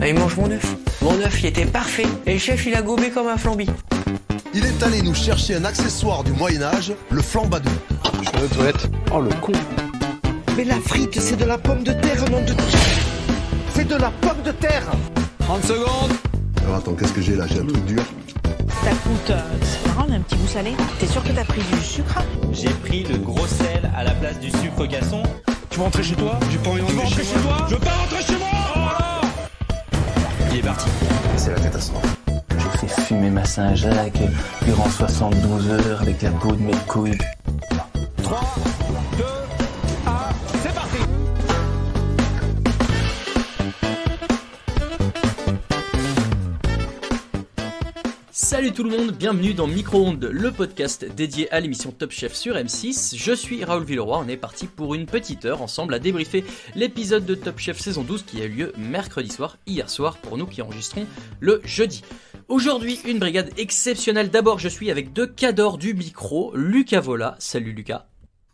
Il mange mon œuf. Mon œuf, il était parfait. Et le chef, il a gobé comme un flambi. Il est allé nous chercher un accessoire du Moyen-Âge, le flambadou. Je vais aux toilettes. Oh le con. Mais la frite, c'est de la pomme de terre, nom de... C'est de la pomme de terre. 30 secondes. Alors attends, qu'est-ce que j'ai là? J'ai un truc dur. Ça coûte, c'est marrant, on a un petit goût salé. T'es sûr que t'as pris du sucre? J'ai pris le gros sel à la place du sucre gasson. Tu veux rentrer chez toi? J'ai pas envie de rentrer chez toi. Je veux pas rentrer chez moi. Oh là. Il est parti. C'est la catastrophe. J'ai fait fumer ma Saint-Jacques durant 72 heures avec la peau de mes couilles. 3, 2, 1, c'est parti. Salut tout le monde, bienvenue dans Micro-ondes, le podcast dédié à l'émission Top Chef sur M6. Je suis Raoul Villeroy, on est parti pour une petite heure ensemble à débriefer l'épisode de Top Chef saison 12 qui a eu lieu mercredi soir, hier soir pour nous qui enregistrons le jeudi. Aujourd'hui, une brigade exceptionnelle. D'abord, je suis avec deux cadors du micro, Lucas Vola. Salut Lucas.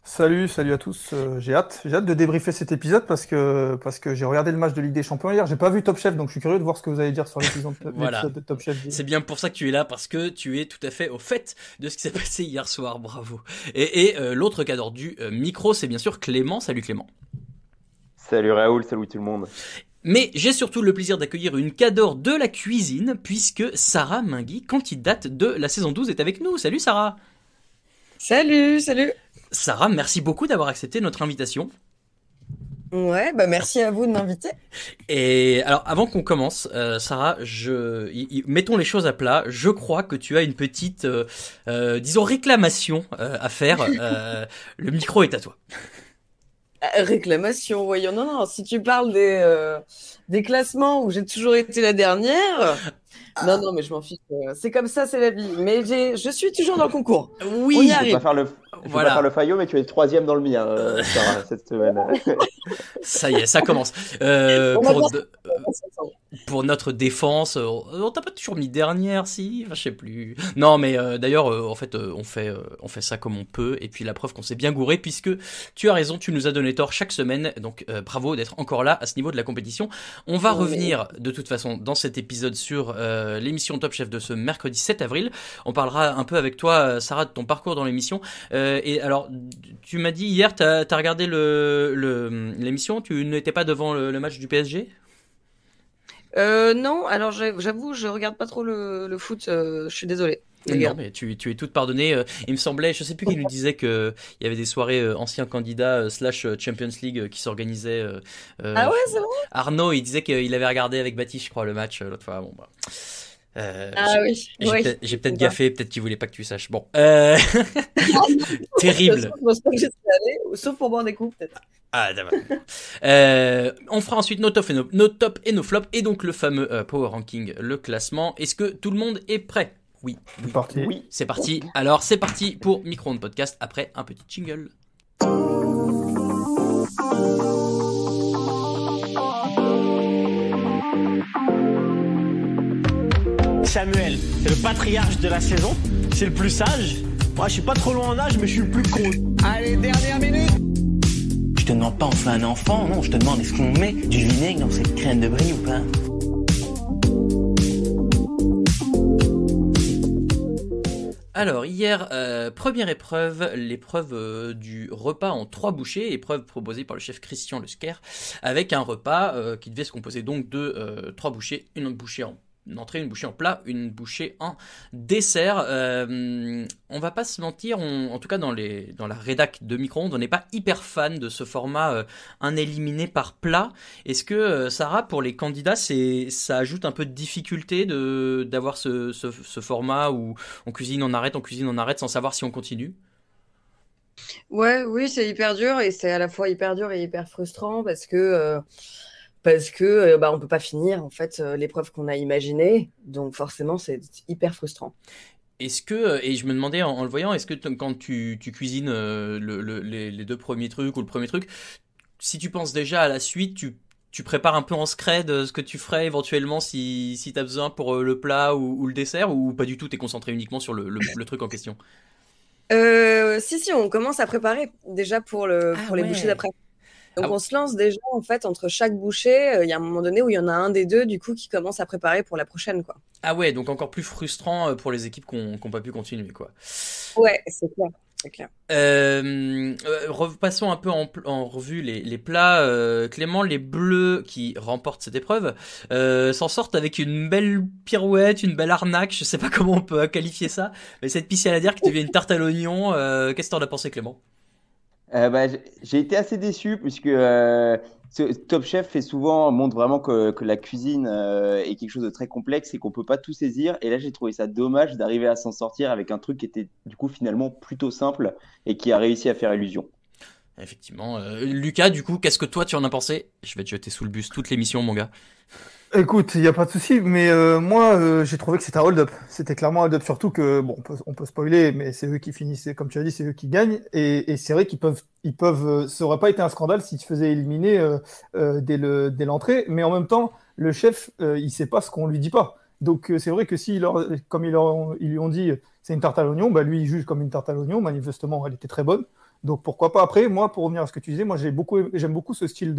Salut à tous. J'ai hâte de débriefer cet épisode parce que j'ai regardé le match de Ligue des Champions hier. J'ai pas vu Top Chef, donc je suis curieux de voir ce que vous allez dire sur l'épisode Voilà. de Top Chef. C'est bien pour ça que tu es là, parce que tu es tout à fait au fait de ce qui s'est passé hier soir. Bravo. Et l'autre cadre du micro, c'est bien sûr Clément. Salut Clément. Salut Raoul, salut tout le monde. Mais j'ai surtout le plaisir d'accueillir une cadre de la cuisine, puisque Sarah Mingui, candidate de la saison 12, est avec nous. Salut Sarah. Salut. Sarah, merci beaucoup d'avoir accepté notre invitation. Ouais, bah merci à vous de m'inviter. Et alors, avant qu'on commence, Sarah, mettons les choses à plat. Je crois que tu as une petite, disons, réclamation à faire. Le micro est à toi. Réclamation, voyons. Non, si tu parles des classements où j'ai toujours été la dernière... Non, mais je m'en fiche. C'est comme ça, c'est la vie. Mais je suis toujours dans le concours. Oui, on y Je arrive. vais pas faire le faillot, mais tu es troisième dans le mien, Sarah, cette semaine. Ça y est, ça commence. Pour notre défense, on t'a pas toujours mis dernière, si, enfin, je sais plus. Non, mais d'ailleurs, en fait, on fait ça comme on peut. Et puis la preuve qu'on s'est bien gouré, puisque tu as raison, tu nous as donné tort chaque semaine. Donc bravo d'être encore là à ce niveau de la compétition. On va revenir de toute façon dans cet épisode sur l'émission Top Chef de ce mercredi 7 avril. On parlera un peu avec toi, Sarah, de ton parcours dans l'émission. Et alors, tu m'as dit hier, t'as regardé l'émission, tu n'étais pas devant le match du PSG ? Non, alors j'avoue, je regarde pas trop le foot, je suis désolée. Non, mais tu es toute pardonnée. Il me semblait, je sais plus qui nous disait que il y avait des soirées anciens candidats / Champions League qui s'organisaient. Ah ouais, c'est vrai. Arnaud, il disait qu'il avait regardé avec Baptiste, je crois, le match l'autre fois. Bon, bah. J'ai peut-être gaffé, peut-être qu'il voulait pas que tu saches. Bon, terrible. Sauf pour boire des coups, peut-être. Ah, d'accord. On fera ensuite nos tops et nos flops, et donc le fameux Power Ranking, le classement. Est-ce que tout le monde est prêt ? Oui. C'est parti. Alors, c'est parti pour Micro-ondes Podcast après un petit jingle. Samuel, c'est le patriarche de la saison, c'est le plus sage. Moi, je suis pas trop loin en âge, mais je suis le plus con. Allez, dernière minute. Je te demande pas on fait un enfant, non, je te demande est-ce qu'on met du vinaigre dans cette crème de brie ou pas? Alors hier, première épreuve, l'épreuve du repas en 3 bouchées, épreuve proposée par le chef Christian Lesquer, avec un repas qui devait se composer donc de 3 bouchées, une bouchée en entrée, une bouchée en plat, une bouchée en dessert. On va pas se mentir, en tout cas dans la rédac de Micro-ondes, on n'est pas hyper fan de ce format un éliminé par plat. Est-ce que Sarah, pour les candidats, ça ajoute un peu de difficulté d'avoir ce format où on cuisine, on arrête sans savoir si on continue? Oui, c'est hyper dur, et c'est à la fois hyper dur et hyper frustrant parce que on peut pas finir en fait l'épreuve qu'on a imaginée, donc forcément c'est hyper frustrant. Est-ce que, et je me demandais en le voyant, est-ce que quand tu cuisines les 2 premiers trucs ou le premier truc, si tu penses déjà à la suite, tu prépares un peu en scred ce que tu ferais éventuellement si tu as besoin pour le plat ou le dessert, ou pas du tout, t'es concentré uniquement sur le truc en question? Si, on commence à préparer déjà pour les bouchées d'après. Donc on se lance déjà en fait entre chaque bouchée. Il y a un moment donné où il y en a un des deux du coup qui commence à préparer pour la prochaine, quoi. Ah ouais, donc encore plus frustrant pour les équipes qui n'ont pas pu continuer, quoi. Ouais, c'est clair. C'est clair. Repassons un peu en revue les plats. Clément, les Bleus qui remportent cette épreuve s'en sortent avec une belle pirouette, une belle arnaque. Je sais pas comment on peut qualifier ça, mais cette piscine à dire qui devient une tarte à l'oignon. Qu'est-ce que t'en as pensé, Clément? J'ai été assez déçu puisque Top Chef montre vraiment que la cuisine est quelque chose de très complexe et qu'on peut pas tout saisir. Et là, j'ai trouvé ça dommage d'arriver à s'en sortir avec un truc qui était du coup finalement plutôt simple et qui a réussi à faire illusion. Effectivement. Lucas, du coup, qu'est-ce que toi tu en as pensé? Je vais te jeter sous le bus toute l'émission, mon gars. Écoute, il n'y a pas de souci, mais moi, j'ai trouvé que c'était un hold-up. C'était clairement un hold-up, surtout que, bon, on peut spoiler, mais c'est eux qui finissent, comme tu as dit, c'est eux qui gagnent. Et c'est vrai ça aurait pas été un scandale s'ils se faisaient éliminer dès l'entrée, mais en même temps, le chef, il sait pas ce qu'on lui dit pas. Donc c'est vrai que comme ils lui ont dit c'est une tarte à l'oignon, bah lui il juge comme une tarte à l'oignon. Manifestement, elle était très bonne. Donc pourquoi pas. Après, moi, pour revenir à ce que tu disais, moi j'aime beaucoup ce style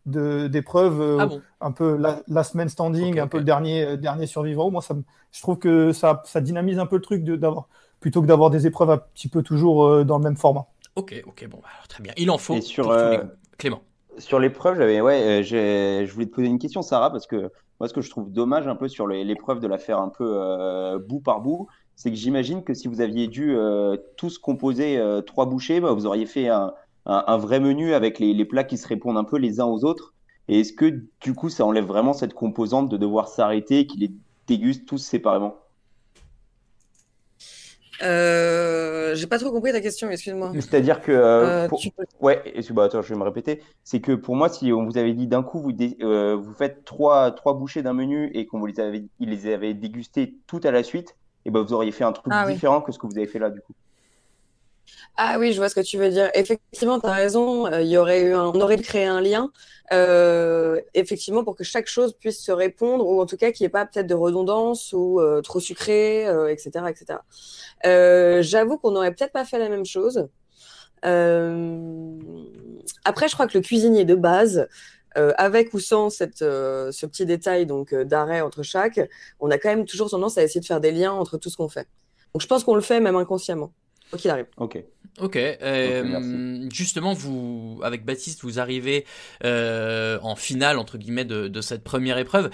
d'épreuve, un peu last man standing, un peu le dernier survivant. Moi, je trouve que ça dynamise un peu le truc plutôt que d'avoir des épreuves un petit peu toujours dans le même format. Ok, bon, alors, très bien. Il en faut. Et sur pour tous les goûts. Clément. Sur l'épreuve, je voulais te poser une question, Sarah, parce que moi, ce que je trouve dommage un peu sur l'épreuve de la faire un peu bout par bout, c'est que j'imagine que si vous aviez dû tous composer 3 bouchées, bah, vous auriez fait un vrai menu avec les plats qui se répondent un peu les uns aux autres. Et est-ce que du coup, ça enlève vraiment cette composante de devoir s'arrêter et qu'ils les dégustent tous séparément? J'ai pas trop compris ta question, excuse-moi. C'est-à-dire que attends, je vais me répéter. C'est que pour moi, si on vous avait dit d'un coup, vous faites trois bouchées d'un menu et qu'on les avait dégustées tout à la suite, et ben vous auriez fait un truc différent que ce que vous avez fait là, du coup. Ah oui, je vois ce que tu veux dire. Effectivement, tu as raison. On aurait créé un lien, effectivement, pour que chaque chose puisse se répondre, ou en tout cas qu'il n'y ait pas peut-être de redondance ou trop sucré, etc., etc. J'avoue qu'on n'aurait peut-être pas fait la même chose. Après, je crois que le cuisinier de base, avec ou sans ce petit détail donc d'arrêt entre chaque, on a quand même toujours tendance à essayer de faire des liens entre tout ce qu'on fait. Donc je pense qu'on le fait même inconsciemment, quoi qu'il arrive. Ok, justement, vous, avec Baptiste, vous arrivez en finale entre guillemets de cette première épreuve.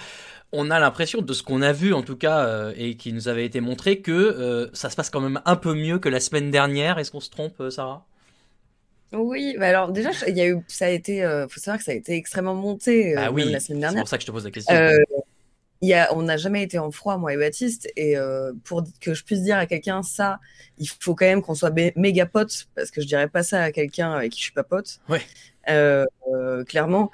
On a l'impression, de ce qu'on a vu en tout cas et qui nous avait été montré, que ça se passe quand même un peu mieux que la semaine dernière. Est-ce qu'on se trompe, Sarah? Oui, bah alors déjà, faut savoir que ça a été extrêmement monté même la semaine dernière. C'est pour ça que je te pose la question. On n'a jamais été en froid, moi et Baptiste, et pour que je puisse dire à quelqu'un ça, il faut quand même qu'on soit méga potes, parce que je dirais pas ça à quelqu'un avec qui je suis pas pote. Ouais. Clairement.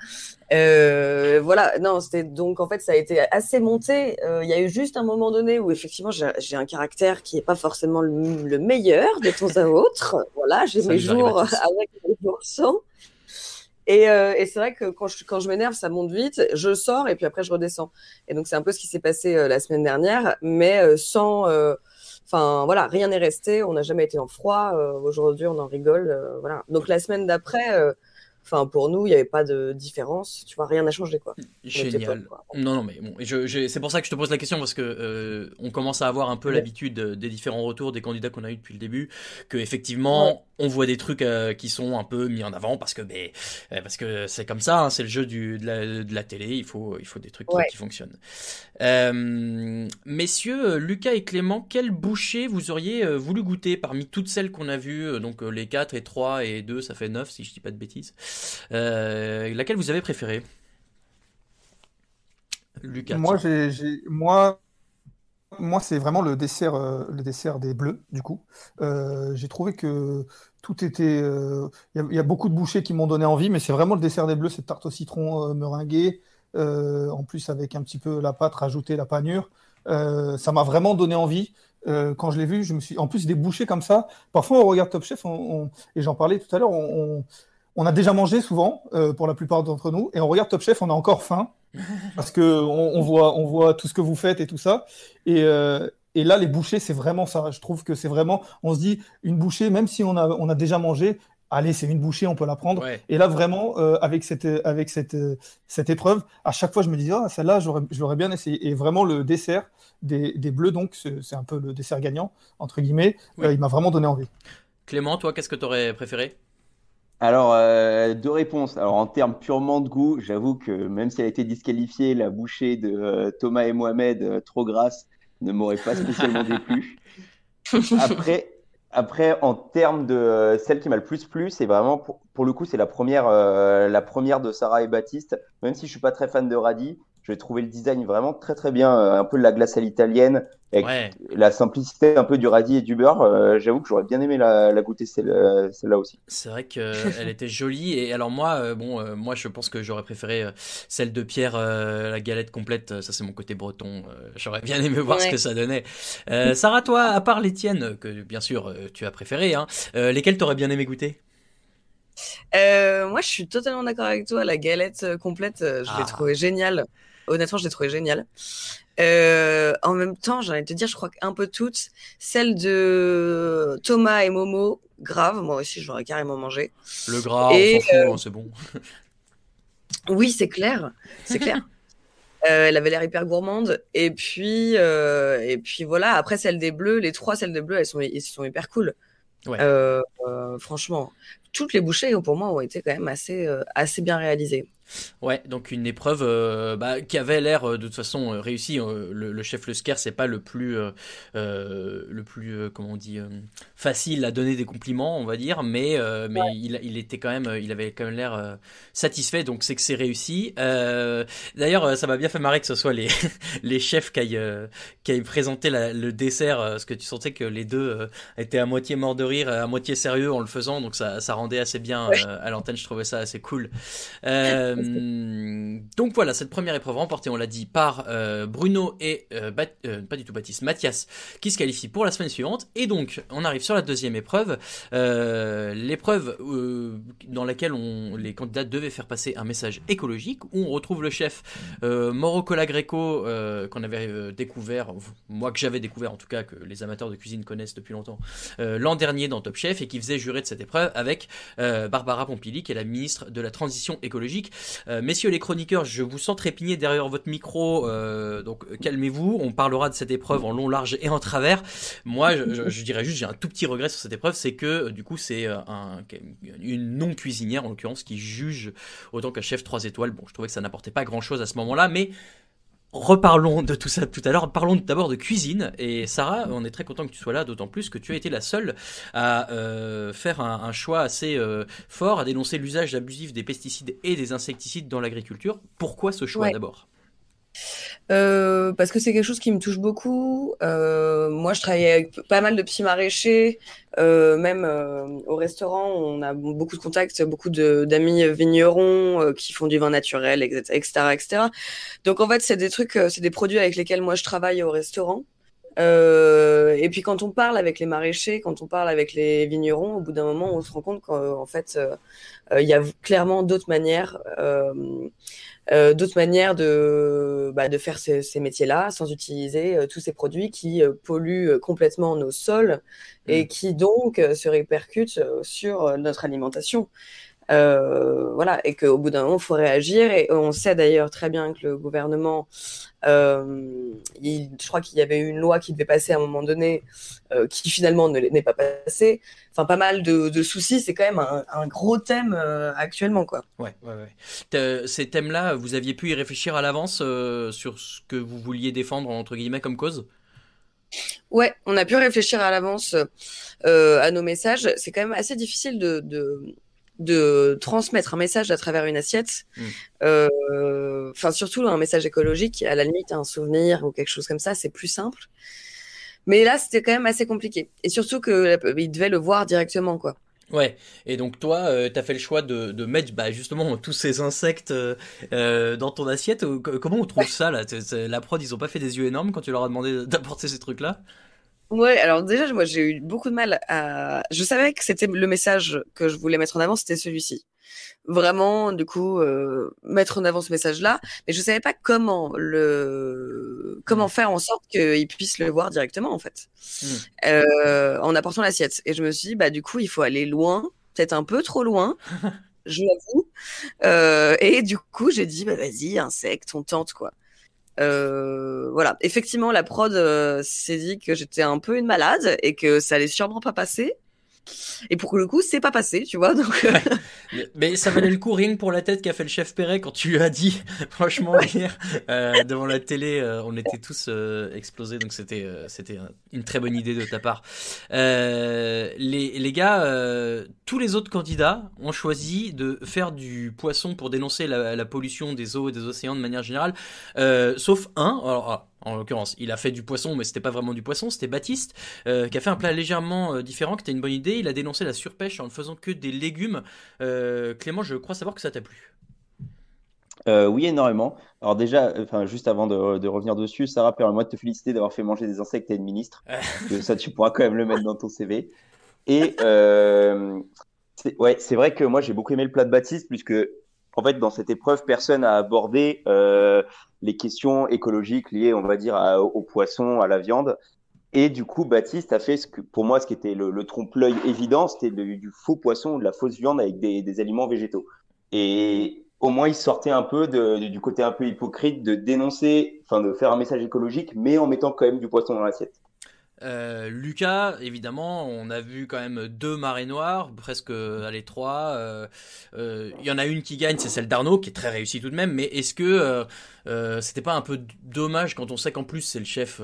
Voilà, non, donc en fait ça a été assez monté. Il y a eu juste un moment donné où effectivement j'ai un caractère qui est pas forcément le meilleur de temps à autre. Voilà, j'ai mes jours avec mes jours sans. Et c'est vrai que quand je m'énerve, ça monte vite. Je sors et puis après je redescends. Et donc c'est un peu ce qui s'est passé la semaine dernière, mais sans. Enfin voilà, rien n'est resté. On n'a jamais été en froid. Aujourd'hui, on en rigole. Voilà. Donc la semaine d'après. Enfin, pour nous, il n'y avait pas de différence. Tu vois, rien n'a changé, quoi. Génial. Non, mais bon, c'est pour ça que je te pose la question, parce que on commence à avoir un peu l'habitude des différents retours des candidats qu'on a eu depuis le début, que effectivement, on voit des trucs qui sont un peu mis en avant parce que c'est comme ça, hein, c'est le jeu de la télé. Il faut des trucs qui fonctionnent. Messieurs, Lucas et Clément, quelle bouchée vous auriez voulu goûter parmi toutes celles qu'on a vues, donc les 4 et 3 et 2, ça fait 9 si je dis pas de bêtises. Laquelle vous avez préférée? Lucas. Moi, c'est vraiment le dessert des Bleus, du coup. J'ai trouvé que tout était... Il y a beaucoup de bouchées qui m'ont donné envie, mais c'est vraiment le dessert des Bleus, cette tarte au citron meringuée, en plus avec un petit peu la pâte, rajouter la panure. Ça m'a vraiment donné envie. Quand je l'ai vu, en plus des bouchées comme ça, parfois on regarde Top Chef, et j'en parlais tout à l'heure, on a déjà mangé souvent, pour la plupart d'entre nous, et on regarde Top Chef, on a encore faim, parce que on voit tout ce que vous faites et tout ça. Et là, les bouchées, c'est vraiment ça. Je trouve que c'est vraiment, on se dit, une bouchée, même si on a déjà mangé, allez, c'est une bouchée, on peut la prendre. Ouais. Et là, vraiment, avec cette épreuve, à chaque fois, je me disais, ah, celle-là, je l'aurais bien essayé. Et vraiment, le dessert des Bleus, donc, c'est un peu le dessert gagnant, entre guillemets, Oui. il m'a vraiment donné envie. Clément, toi, qu'est-ce que tu aurais préféré? Alors, deux réponses. Alors, en termes purement de goût, j'avoue que même si elle a été disqualifiée, la bouchée de Thomas et Mohamed, trop grasse, ne m'aurait pas spécialement déplu. Après, après, en termes de celle qui m'a le plus plu, c'est vraiment, pour le coup, c'est la première de Sarah et Baptiste. Même si je suis pas très fan de radis, j'ai trouvé le design vraiment très très bien, un peu de la glace à l'italienne, avec Ouais. la simplicité un peu du radis et du beurre. J'avoue que j'aurais bien aimé la goûter celle-là aussi. C'est vrai qu'elle était jolie. Et alors moi, moi je pense que j'aurais préféré celle de Pierre, la galette complète. Ça c'est mon côté breton. J'aurais bien aimé voir ce Ouais. que ça donnait. Sarah, toi, à part les tiennes, que bien sûr tu as préféré, hein, lesquelles t'aurais bien aimé goûter? Moi, je suis totalement d'accord avec toi. La galette complète, je l'ai trouvée géniale. Honnêtement, je l'ai trouvée géniale. En même temps, j'ai envie de te dire, je crois qu'un peu toutes. Celle de Thomas et Momo, grave. Moi aussi, je l'aurais carrément mangé. Le gras, Et on s'en fout, hein, c'est bon. oui, c'est clair. C'est clair. Elle avait l'air hyper gourmande. Et puis voilà. Après, celle des Bleus, les trois celles des Bleus, elles sont hyper cool. Ouais. Franchement, toutes les bouchées, pour moi, ont été quand même assez bien réalisées. Ouais, donc une épreuve qui avait l'air de toute façon réussie. Le chef Leclerc, c'est pas le plus comment on dit, facile à donner des compliments, on va dire, mais il était quand même, il avait quand même l'air satisfait, donc c'est que c'est réussi. D'ailleurs, ça m'a bien fait marrer que ce soit les les chefs qui aient présenté le dessert, parce que tu sentais que les deux étaient à moitié morts de rire, à moitié sérieux en le faisant, donc ça rendait assez bien à l'antenne. Je trouvais ça assez cool. Donc voilà, cette première épreuve remportée, on l'a dit, par Bruno et pas du tout Baptiste, Mathias, qui se qualifie pour la semaine suivante. Et donc, on arrive sur la deuxième épreuve, l'épreuve dans laquelle les candidats devaient faire passer un message écologique, où on retrouve le chef Mauro Colagreco, qu'on avait découvert, moi que j'avais découvert en tout cas, que les amateurs de cuisine connaissent depuis longtemps, l'an dernier dans Top Chef, et qui faisait jurer de cette épreuve avec Barbara Pompili, qui est la ministre de la Transition écologique. Messieurs les chroniqueurs, je vous sens trépigner derrière votre micro, donc calmez-vous, on parlera de cette épreuve en long, large et en travers. Moi, je dirais juste, j'ai un tout petit regret sur cette épreuve, c'est que du coup, c'est une non-cuisinière, en l'occurrence, qui juge autant qu'un chef 3 étoiles. Bon, je trouvais que ça n'apportait pas grand-chose à ce moment-là, mais reparlons de tout ça tout à l'heure. Parlons d'abord de cuisine. Et Sarah, on est très content que tu sois là, d'autant plus que tu as été la seule à faire un choix assez fort, à dénoncer l'usage abusif des pesticides et des insecticides dans l'agriculture. Pourquoi ce choix d'abord ? Parce que c'est quelque chose qui me touche beaucoup. Moi, je travaillais avec pas mal de petits maraîchers, même au restaurant, on a beaucoup de contacts, beaucoup d'amis vignerons qui font du vin naturel, etc., etc. Donc en fait, c'est des trucs, c'est des produits avec lesquels moi je travaille au restaurant. Et puis quand on parle avec les maraîchers, quand on parle avec les vignerons, au bout d'un moment, on se rend compte qu'en fait, il y a clairement d'autres manières de faire ces métiers-là sans utiliser tous ces produits qui polluent complètement nos sols et qui donc se répercutent sur notre alimentation. Voilà, et qu'au bout d'un moment, il faut réagir. Et on sait d'ailleurs très bien que le gouvernement, je crois qu'il y avait une loi qui devait passer à un moment donné, qui finalement n'est pas passée. Enfin, pas mal de soucis. C'est quand même un gros thème actuellement, quoi. Ouais. Ces thèmes-là, vous aviez pu y réfléchir à l'avance sur ce que vous vouliez défendre, entre guillemets, comme cause ? Ouais, on a pu réfléchir à l'avance à nos messages. C'est quand même assez difficile de transmettre un message à travers une assiette. Enfin, surtout un message écologique, à la limite, un souvenir ou quelque chose comme ça, c'est plus simple. Mais là, c'était quand même assez compliqué. Et surtout qu'ils devaient le voir directement, quoi. Ouais, et donc toi, t'as fait le choix de mettre justement tous ces insectes dans ton assiette. Comment on trouve ça là ? La prod, ils ont pas fait des yeux énormes quand tu leur as demandé d'apporter ces trucs-là ? Ouais, alors déjà, moi, j'ai eu beaucoup de mal à... Je savais que c'était le message que je voulais mettre en avant, c'était celui-ci. Vraiment, du coup, mettre en avant ce message-là, mais je savais pas comment faire en sorte qu'ils puissent le voir directement, en fait, en apportant l'assiette. Et je me suis dit, du coup, il faut aller loin peut-être un peu trop loin, je l'avoue. Et du coup, j'ai dit, bah vas-y, insecte, on tente, quoi. Voilà. Effectivement, la prod s'est dit que j'étais un peu une malade et que ça allait sûrement pas passer. Et pour le coup, c'est pas passé, tu vois. Donc, mais ça valait le coup, rien que pour la tête qu'a fait le chef Perret quand tu lui as dit. Franchement, hier, devant la télé, on était tous explosés, donc c'était une très bonne idée de ta part. Les gars, tous les autres candidats ont choisi de faire du poisson pour dénoncer la pollution des eaux et des océans de manière générale, sauf un. Alors, en l'occurrence, il a fait du poisson, mais c'était pas vraiment du poisson, c'était Baptiste, qui a fait un plat légèrement différent, qui était une bonne idée. Il a dénoncé la surpêche en ne faisant que des légumes. Clément, je crois savoir que ça t'a plu. Oui, énormément. Alors déjà, juste avant de revenir dessus, Sarah, permets-moi de te féliciter d'avoir fait manger des insectes à une ministre. Que ça, tu pourras quand même le mettre dans ton CV. Et c'est vrai que moi, j'ai beaucoup aimé le plat de Baptiste, puisque en fait, dans cette épreuve, personne n'a abordé les questions écologiques liées, on va dire, aux poissons, à la viande. Et du coup, Baptiste a fait pour moi, ce qui était le trompe-l'œil évident, c'était du faux poisson, de la fausse viande avec des aliments végétaux. Et au moins, il sortait un peu du côté un peu hypocrite de dénoncer, de faire un message écologique, mais en mettant quand même du poisson dans l'assiette. Lucas, évidemment, on a vu quand même 2 marées noires, presque 3. Il y en a une qui gagne, c'est celle d'Arnaud, qui est très réussie tout de même. Mais est-ce que c'était pas un peu dommage quand on sait qu'en plus c'est le chef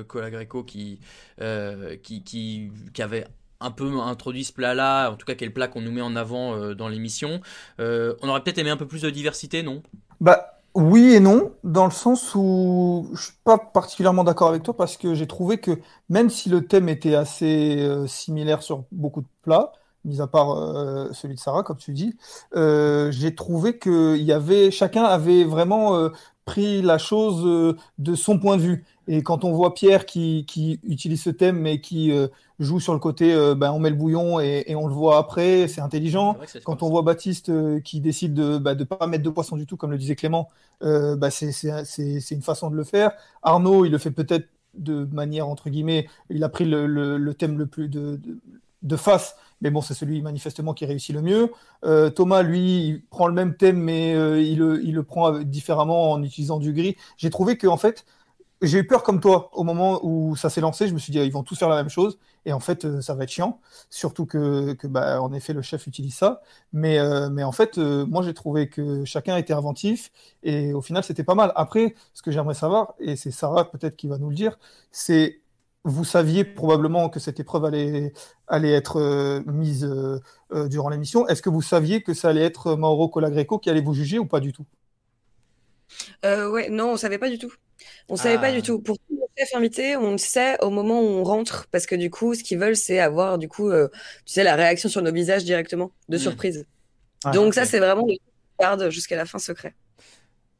Colagreco qui avait un peu introduit ce plat-là, en tout cas qui est le plat qu'on nous met en avant dans l'émission. On aurait peut-être aimé un peu plus de diversité, non ? Bah oui et non, dans le sens où je suis pas particulièrement d'accord avec toi parce que j'ai trouvé que même si le thème était assez similaire sur beaucoup de plats, mis à part celui de Sarah, comme tu dis, j'ai trouvé que chacun avait vraiment pris la chose de son point de vue. Et quand on voit Pierre qui utilise ce thème mais qui joue sur le côté on met le bouillon et on le voit après, c'est intelligent. Quand on voit Baptiste qui décide de pas mettre de poisson du tout, comme le disait Clément, c'est une façon de le faire. Arnaud, il le fait peut-être de manière entre guillemets, il a pris le thème le plus de face, mais bon, c'est celui manifestement qui réussit le mieux. Thomas, lui, il prend le même thème, mais il le prend différemment en utilisant du gris. J'ai trouvé que en fait, j'ai eu peur comme toi au moment où ça s'est lancé. Je me suis dit, ils vont tous faire la même chose, et en fait, ça va être chiant. Surtout que en effet, le chef utilise ça. Mais en fait, moi, j'ai trouvé que chacun était inventif, et au final, c'était pas mal. Après, ce que j'aimerais savoir, et c'est Sarah peut-être qui va nous le dire, c'est vous saviez probablement que cette épreuve allait être mise durant l'émission. Est-ce que vous saviez que ça allait être Mauro Colagreco qui allait vous juger ou pas du tout ? Ouais, non, on savait pas du tout. On savait pas du tout. Pour tous les chefs invités, on le sait au moment où on rentre, parce que du coup, ce qu'ils veulent, c'est avoir du coup, tu sais, la réaction sur nos visages directement, de surprise. Donc ça, c'est vraiment le garde jusqu'à la fin secret.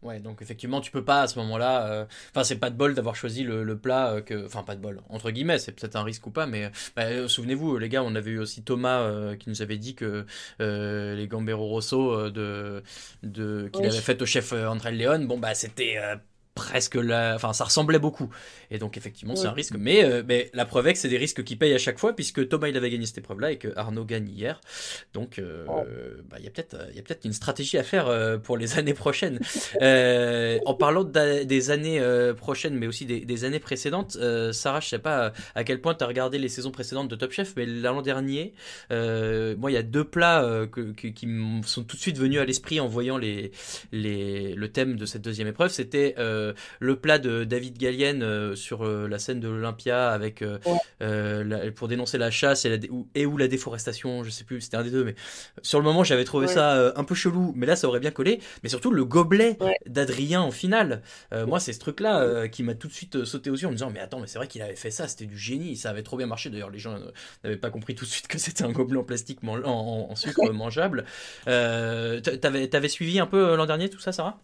Ouais, donc effectivement, tu peux pas à ce moment-là. C'est pas de bol d'avoir choisi le plat pas de bol entre guillemets, c'est peut-être un risque ou pas, mais souvenez-vous, les gars, on avait eu aussi Thomas qui nous avait dit que les Gambero Rosso qu'il avait fait au chef André Leone, c'était presque ça ressemblait beaucoup, et donc effectivement c'est un risque, mais la preuve est que c'est des risques qui payent à chaque fois, puisque Thomas il avait gagné cette épreuve là et que Arnaud gagne hier, donc il y a peut-être une stratégie à faire pour les années prochaines. En parlant des années prochaines, mais aussi des années précédentes, Sarah, je sais pas à quel point tu as regardé les saisons précédentes de Top Chef, mais l'an dernier, moi il y a 2 plats qui me sont tout de suite venus à l'esprit en voyant le thème de cette deuxième épreuve. C'était le plat de David Gallienne sur la scène de l'Olympia avec pour dénoncer la chasse et ou la déforestation, je sais plus, c'était un des deux, mais sur le moment j'avais trouvé ça un peu chelou, mais là ça aurait bien collé. Mais surtout le gobelet d'Adrien en finale, moi c'est ce truc là qui m'a tout de suite sauté aux yeux en me disant mais attends, mais c'est vrai qu'il avait fait ça, c'était du génie, ça avait trop bien marché. D'ailleurs les gens n'avaient pas compris tout de suite que c'était un gobelet en plastique en sucre mangeable. T'avais suivi un peu l'an dernier tout ça, Sarah?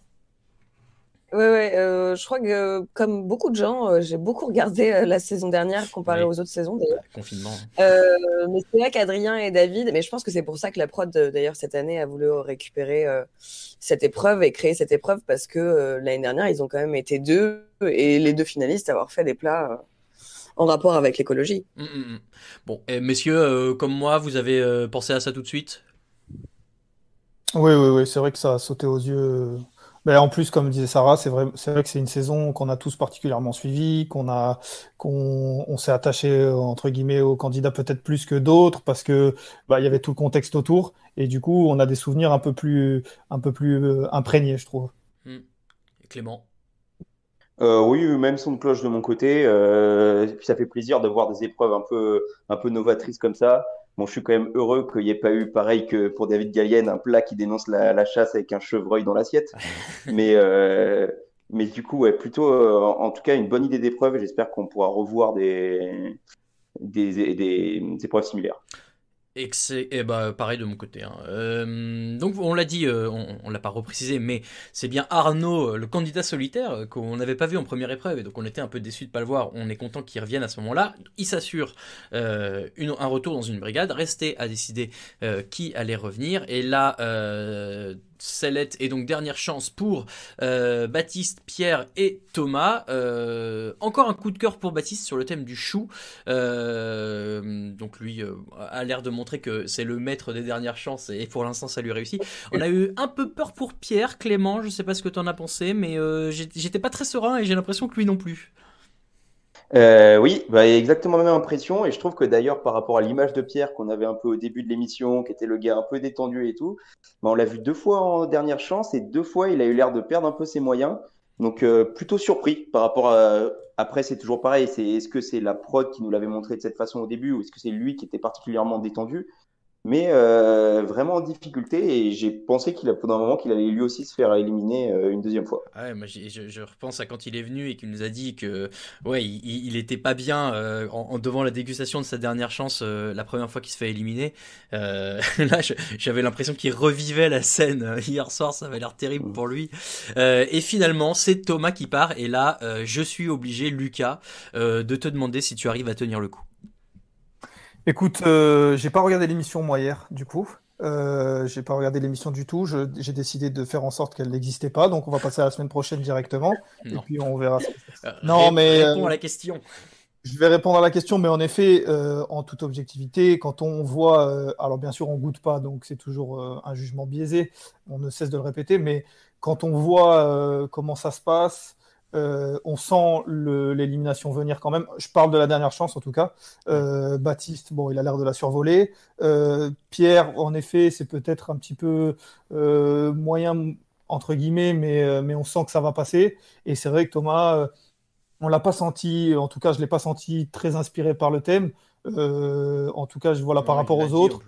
Ouais, je crois que comme beaucoup de gens, j'ai beaucoup regardé la saison dernière comparé aux autres saisons d'ailleurs. Confinement. Mais c'est vrai qu'Adrien et David, mais je pense que c'est pour ça que la prod d'ailleurs cette année a voulu récupérer cette épreuve et créer cette épreuve, parce que l'année dernière ils ont quand même été 2 et les 2 finalistes à avoir fait des plats en rapport avec l'écologie. Bon, et messieurs, comme moi, vous avez pensé à ça tout de suite? Oui, c'est vrai que ça a sauté aux yeux. Mais en plus, comme disait Sarah, c'est vrai que c'est une saison qu'on a tous particulièrement suivie, on s'est attaché entre guillemets aux candidats peut-être plus que d'autres parce que il y avait tout le contexte autour et du coup on a des souvenirs un peu plus imprégnés, je trouve. Et Clément? Oui, même son de cloche de mon côté. Puis ça fait plaisir de voir des épreuves un peu novatrices comme ça. Bon, je suis quand même heureux qu'il n'y ait pas eu, pareil que pour David Gallienne, un plat qui dénonce la chasse avec un chevreuil dans l'assiette. Mais du coup, ouais, plutôt, en tout cas, une bonne idée d'épreuve. Et j'espère qu'on pourra revoir des épreuves similaires. Et bah pareil de mon côté. Donc on l'a dit, on l'a pas reprécisé, mais c'est bien Arnaud, le candidat solitaire, qu'on n'avait pas vu en première épreuve, et donc on était un peu déçus de pas le voir. On est content qu'il revienne à ce moment-là. Il s'assure un retour dans une brigade. Restait à décider qui allait revenir. Et là, Sellette et donc dernière chance pour Baptiste, Pierre et Thomas. Encore un coup de cœur pour Baptiste sur le thème du chou. Donc lui a l'air de montrer que c'est le maître des dernières chances et pour l'instant ça lui réussit. On a eu un peu peur pour Pierre. Clément, je sais pas ce que t'en as pensé, mais j'étais pas très serein et j'ai l'impression que lui non plus. Oui, exactement la même impression. Et je trouve que d'ailleurs, par rapport à l'image de Pierre qu'on avait un peu au début de l'émission, qui était le gars un peu détendu et tout, on l'a vu 2 fois en dernière chance et 2 fois il a eu l'air de perdre un peu ses moyens. Donc plutôt surpris par rapport à. Après, c'est toujours pareil. Est-ce que c'est la prod qui nous l'avait montré de cette façon au début ou est-ce que c'est lui qui était particulièrement détendu? Mais vraiment en difficulté et j'ai pensé pendant un moment qu'il allait lui aussi se faire éliminer une deuxième fois. Ouais, moi je repense à quand il est venu et qu'il nous a dit que ouais il était pas bien devant la dégustation de sa dernière chance la première fois qu'il se fait éliminer. Là j'avais l'impression qu'il revivait la scène hier soir, ça avait l'air terrible pour lui. Et finalement c'est Thomas qui part et là je suis obligé, Lucas, de te demander si tu arrives à tenir le coup. Écoute, j'ai pas regardé l'émission moi hier, du coup. J'ai pas regardé l'émission du tout. J'ai décidé de faire en sorte qu'elle n'existait pas, donc on va passer à la semaine prochaine directement. Non. Et puis on verra. Non, mais réponds à la question. Je vais répondre à la question, mais en effet, en toute objectivité, quand on voit, alors bien sûr on goûte pas, donc c'est toujours un jugement biaisé. On ne cesse de le répéter, mais quand on voit comment ça se passe. On sent l'élimination venir quand même. Je parle de la dernière chance en tout cas. Baptiste, bon, il a l'air de la survoler. Pierre, en effet, c'est peut-être un petit peu moyen entre guillemets, mais on sent que ça va passer. Et c'est vrai que Thomas, on l'a pas senti. En tout cas, je l'ai pas senti très inspiré par le thème. En tout cas, voilà, par rapport aux autres.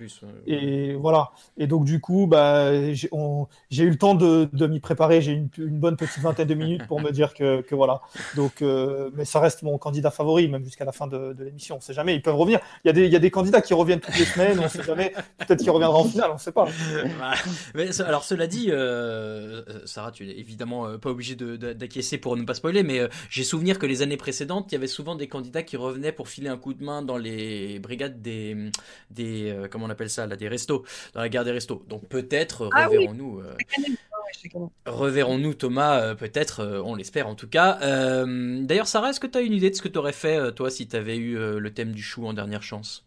Et voilà. Et donc, du coup, j'ai eu le temps de m'y préparer. J'ai une bonne petite vingtaine de minutes pour me dire que voilà. Donc, mais ça reste mon candidat favori, même jusqu'à la fin de l'émission. On ne sait jamais. Ils peuvent revenir. Il y a des candidats qui reviennent toutes les semaines. On ne sait jamais. Peut-être qu'ils reviendront en finale. On ne sait pas. Mais, alors, cela dit, Sarah, tu n'es évidemment pas obligée d'acquiescer pour ne pas spoiler, mais j'ai souvenir que les années précédentes, il y avait souvent des candidats qui revenaient pour filer un coup de main dans les brigades des comment on appelle ça là, des restos, dans la guerre des restos. Donc peut-être reverrons-nous Thomas, peut-être, on l'espère en tout cas. D'ailleurs Sarah, est-ce que tu as une idée de ce que tu aurais fait toi si tu avais eu le thème du chou en dernière chance?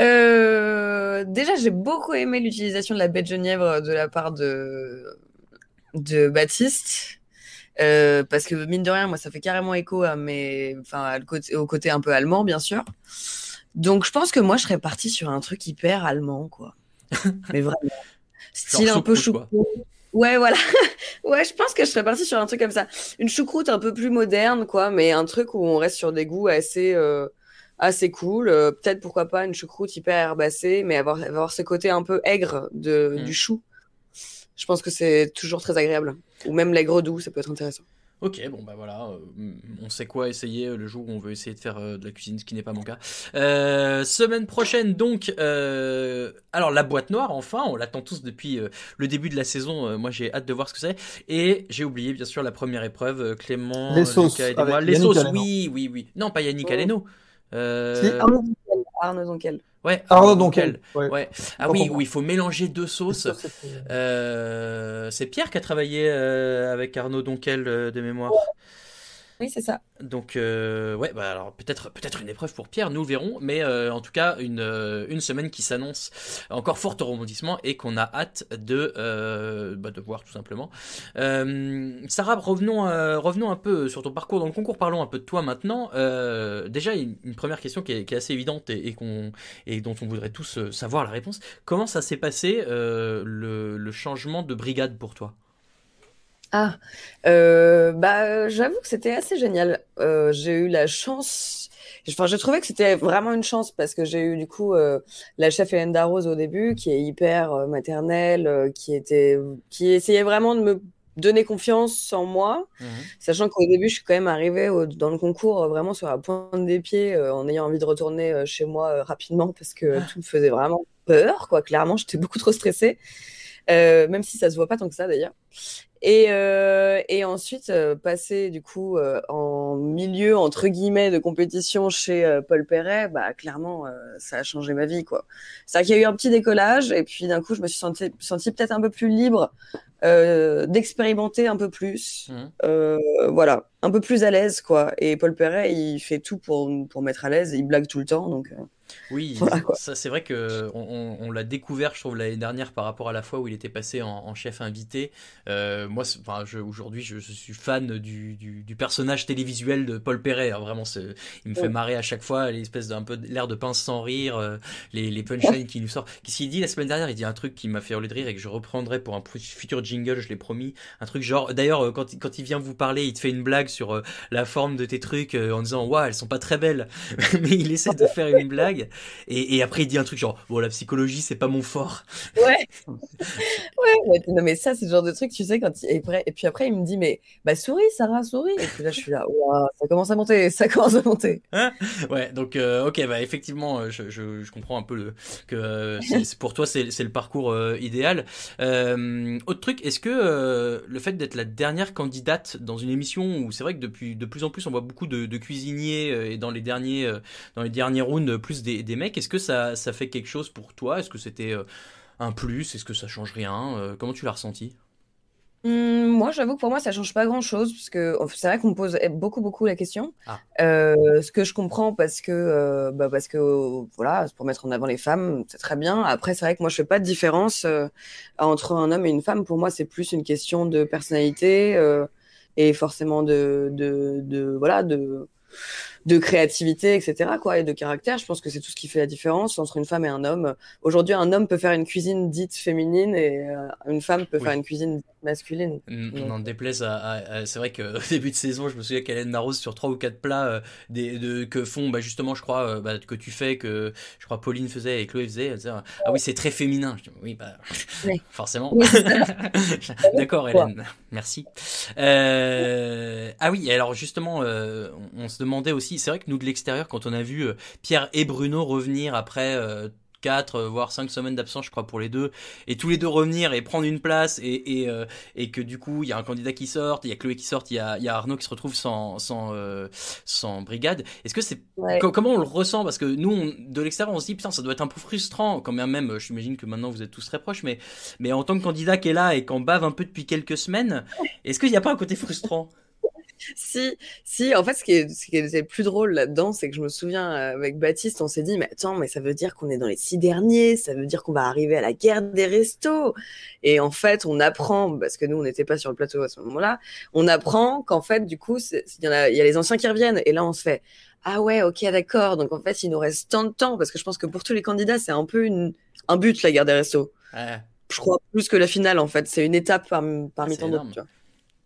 Déjà j'ai beaucoup aimé l'utilisation de la baie de Genièvre de la part de Baptiste. Parce que mine de rien, moi ça fait carrément écho au côté un peu allemand, bien sûr. Donc je pense que moi je serais partie sur un truc hyper allemand, quoi. Mais vraiment, style un peu choucroute. Ouais, voilà. Ouais, je pense que je serais partie sur un truc comme ça, une choucroute un peu plus moderne, quoi, mais un truc où on reste sur des goûts assez cool. Peut-être pourquoi pas une choucroute hyper herbacée, mais avoir ce côté un peu aigre du chou. Je pense que c'est toujours très agréable. Ou même l'aigre doux, ça peut être intéressant. Ok, bon bah voilà, on sait quoi essayer le jour où on veut essayer de faire de la cuisine, ce qui n'est pas mon cas. Semaine prochaine donc, alors la boîte noire, enfin, on l'attend tous depuis le début de la saison. Moi j'ai hâte de voir ce que c'est. Et j'ai oublié bien sûr la première épreuve, Clément, les sauces, aidez-moi. Les sauces, oui. Non, pas Yannick Aleno. Arnaud Donquel. Ouais, Arnaud Donquel. Ouais. Ah oui, où il faut mélanger 2 sauces. C'est Pierre qui a travaillé avec Arnaud Donquel de mémoire. Oui, c'est ça. Donc, ouais, bah alors peut-être une épreuve pour Pierre, nous le verrons, mais en tout cas une semaine qui s'annonce encore forte au rebondissement et qu'on a hâte de voir tout simplement. Sarah, revenons un peu sur ton parcours dans le concours, parlons un peu de toi maintenant. Déjà, une première question qui est assez évidente et dont on voudrait tous savoir la réponse. Comment ça s'est passé le changement de brigade pour toi? J'avoue que c'était assez génial. J'ai eu la chance. Enfin, je trouvais que c'était vraiment une chance parce que j'ai eu du coup la chef Hélène Darroze au début, qui est hyper maternelle, qui essayait vraiment de me donner confiance en moi, sachant qu'au début, je suis quand même arrivée dans le concours vraiment sur la pointe des pieds, en ayant envie de retourner chez moi rapidement parce que tout me faisait vraiment peur, quoi. Clairement, j'étais beaucoup trop stressée, même si ça se voit pas tant que ça d'ailleurs. Et ensuite, passer du coup en milieu, entre guillemets, de compétition chez Paul Perret, bah clairement, ça a changé ma vie, quoi. C'est-à-dire qu'il y a eu un petit décollage, et puis d'un coup, je me suis sentie peut-être un peu plus libre d'expérimenter un peu plus. Voilà, un peu plus à l'aise, quoi. Et Paul Perret, il fait tout pour mettre à l'aise, il blague tout le temps, donc... Oui, voilà, ça c'est vrai que on l'a découvert, je trouve, l'année dernière par rapport à la fois où il était passé en chef invité. Moi, aujourd'hui, je suis fan du personnage télévisuel de Paul Perret. Alors, vraiment, il me fait marrer à chaque fois, l'espèce d'un peu l'air de pince sans rire, les punchlines qu'il nous sort. Qu'est-ce qu'il dit la semaine dernière? Il dit un truc qui m'a fait hurler de rire et que je reprendrai pour un futur jingle, je l'ai promis. Un truc genre, d'ailleurs, quand il vient vous parler, il te fait une blague sur la forme de tes trucs en disant, waouh, elles sont pas très belles. Mais il essaie de faire une blague. Et après il dit un truc genre bon, la psychologie c'est pas mon fort. Ouais. Non mais ça c'est le genre de truc, tu sais, et puis après il me dit mais bah souris Sarah, souris, et puis là je suis là, wow, ça commence à monter. Ouais, donc ok, bah effectivement je comprends un peu que pour toi c'est le parcours idéal. Autre truc, est-ce que le fait d'être la dernière candidate dans une émission où c'est vrai que de plus en plus on voit beaucoup de cuisiniers et dans les derniers rounds plus des mecs, est-ce que ça fait quelque chose pour toi? Est-ce que c'était un plus? Est-ce que ça change rien? Comment tu l'as ressenti? Moi, j'avoue que pour moi, ça change pas grand-chose parce que c'est vrai qu'on me pose beaucoup la question. Ce que je comprends parce que voilà, pour mettre en avant les femmes, c'est très bien. Après, c'est vrai que moi, je fais pas de différence entre un homme et une femme. Pour moi, c'est plus une question de personnalité et forcément de créativité, etc., quoi, et de caractère. Je pense que c'est tout ce qui fait la différence entre une femme et un homme. Aujourd'hui, un homme peut faire une cuisine dite féminine et une femme peut faire une cuisine dite masculine. N'en déplaise c'est vrai qu'au début de saison, je me souviens qu'Hélène Darroze, sur 3 ou 4 plats que font, justement, je crois, que tu fais, que je crois Pauline faisait et Chloé faisait, elle disait, ah oui, c'est très féminin. Je dis, oui, forcément. Oui, d'accord, Hélène. Merci. Ah oui, alors justement, on se demandait aussi, c'est vrai que nous de l'extérieur, quand on a vu Pierre et Bruno revenir après 4 voire 5 semaines d'absence, je crois, pour les deux, et tous les deux revenir et prendre une place, et que du coup il y a un candidat qui sort, il y a Chloé qui sort, il y a Arnaud qui se retrouve sans brigade. Est-ce que c'est comment on le ressent? Parce que nous de l'extérieur on se dit putain, ça doit être un peu frustrant quand même. J'imagine que maintenant vous êtes tous très proches, mais en tant que candidat qui est là et qu'on bave un peu depuis quelques semaines, est-ce qu'il n'y a pas un côté frustrant? Si, en fait, ce qui est le plus drôle là-dedans, c'est que je me souviens, avec Baptiste, on s'est dit, mais attends, mais ça veut dire qu'on est dans les 6 derniers, ça veut dire qu'on va arriver à la guerre des restos. Et en fait, on apprend, parce que nous, on n'était pas sur le plateau à ce moment-là, on apprend qu'en fait, du coup, il y a les anciens qui reviennent. Et là, on se fait, ah ouais, ok, d'accord. Donc, en fait, il nous reste tant de temps, parce que je pense que pour tous les candidats, c'est un peu un but, la guerre des restos. Ouais. Je crois plus que la finale, en fait. C'est une étape parmi tant d'autres, tu vois.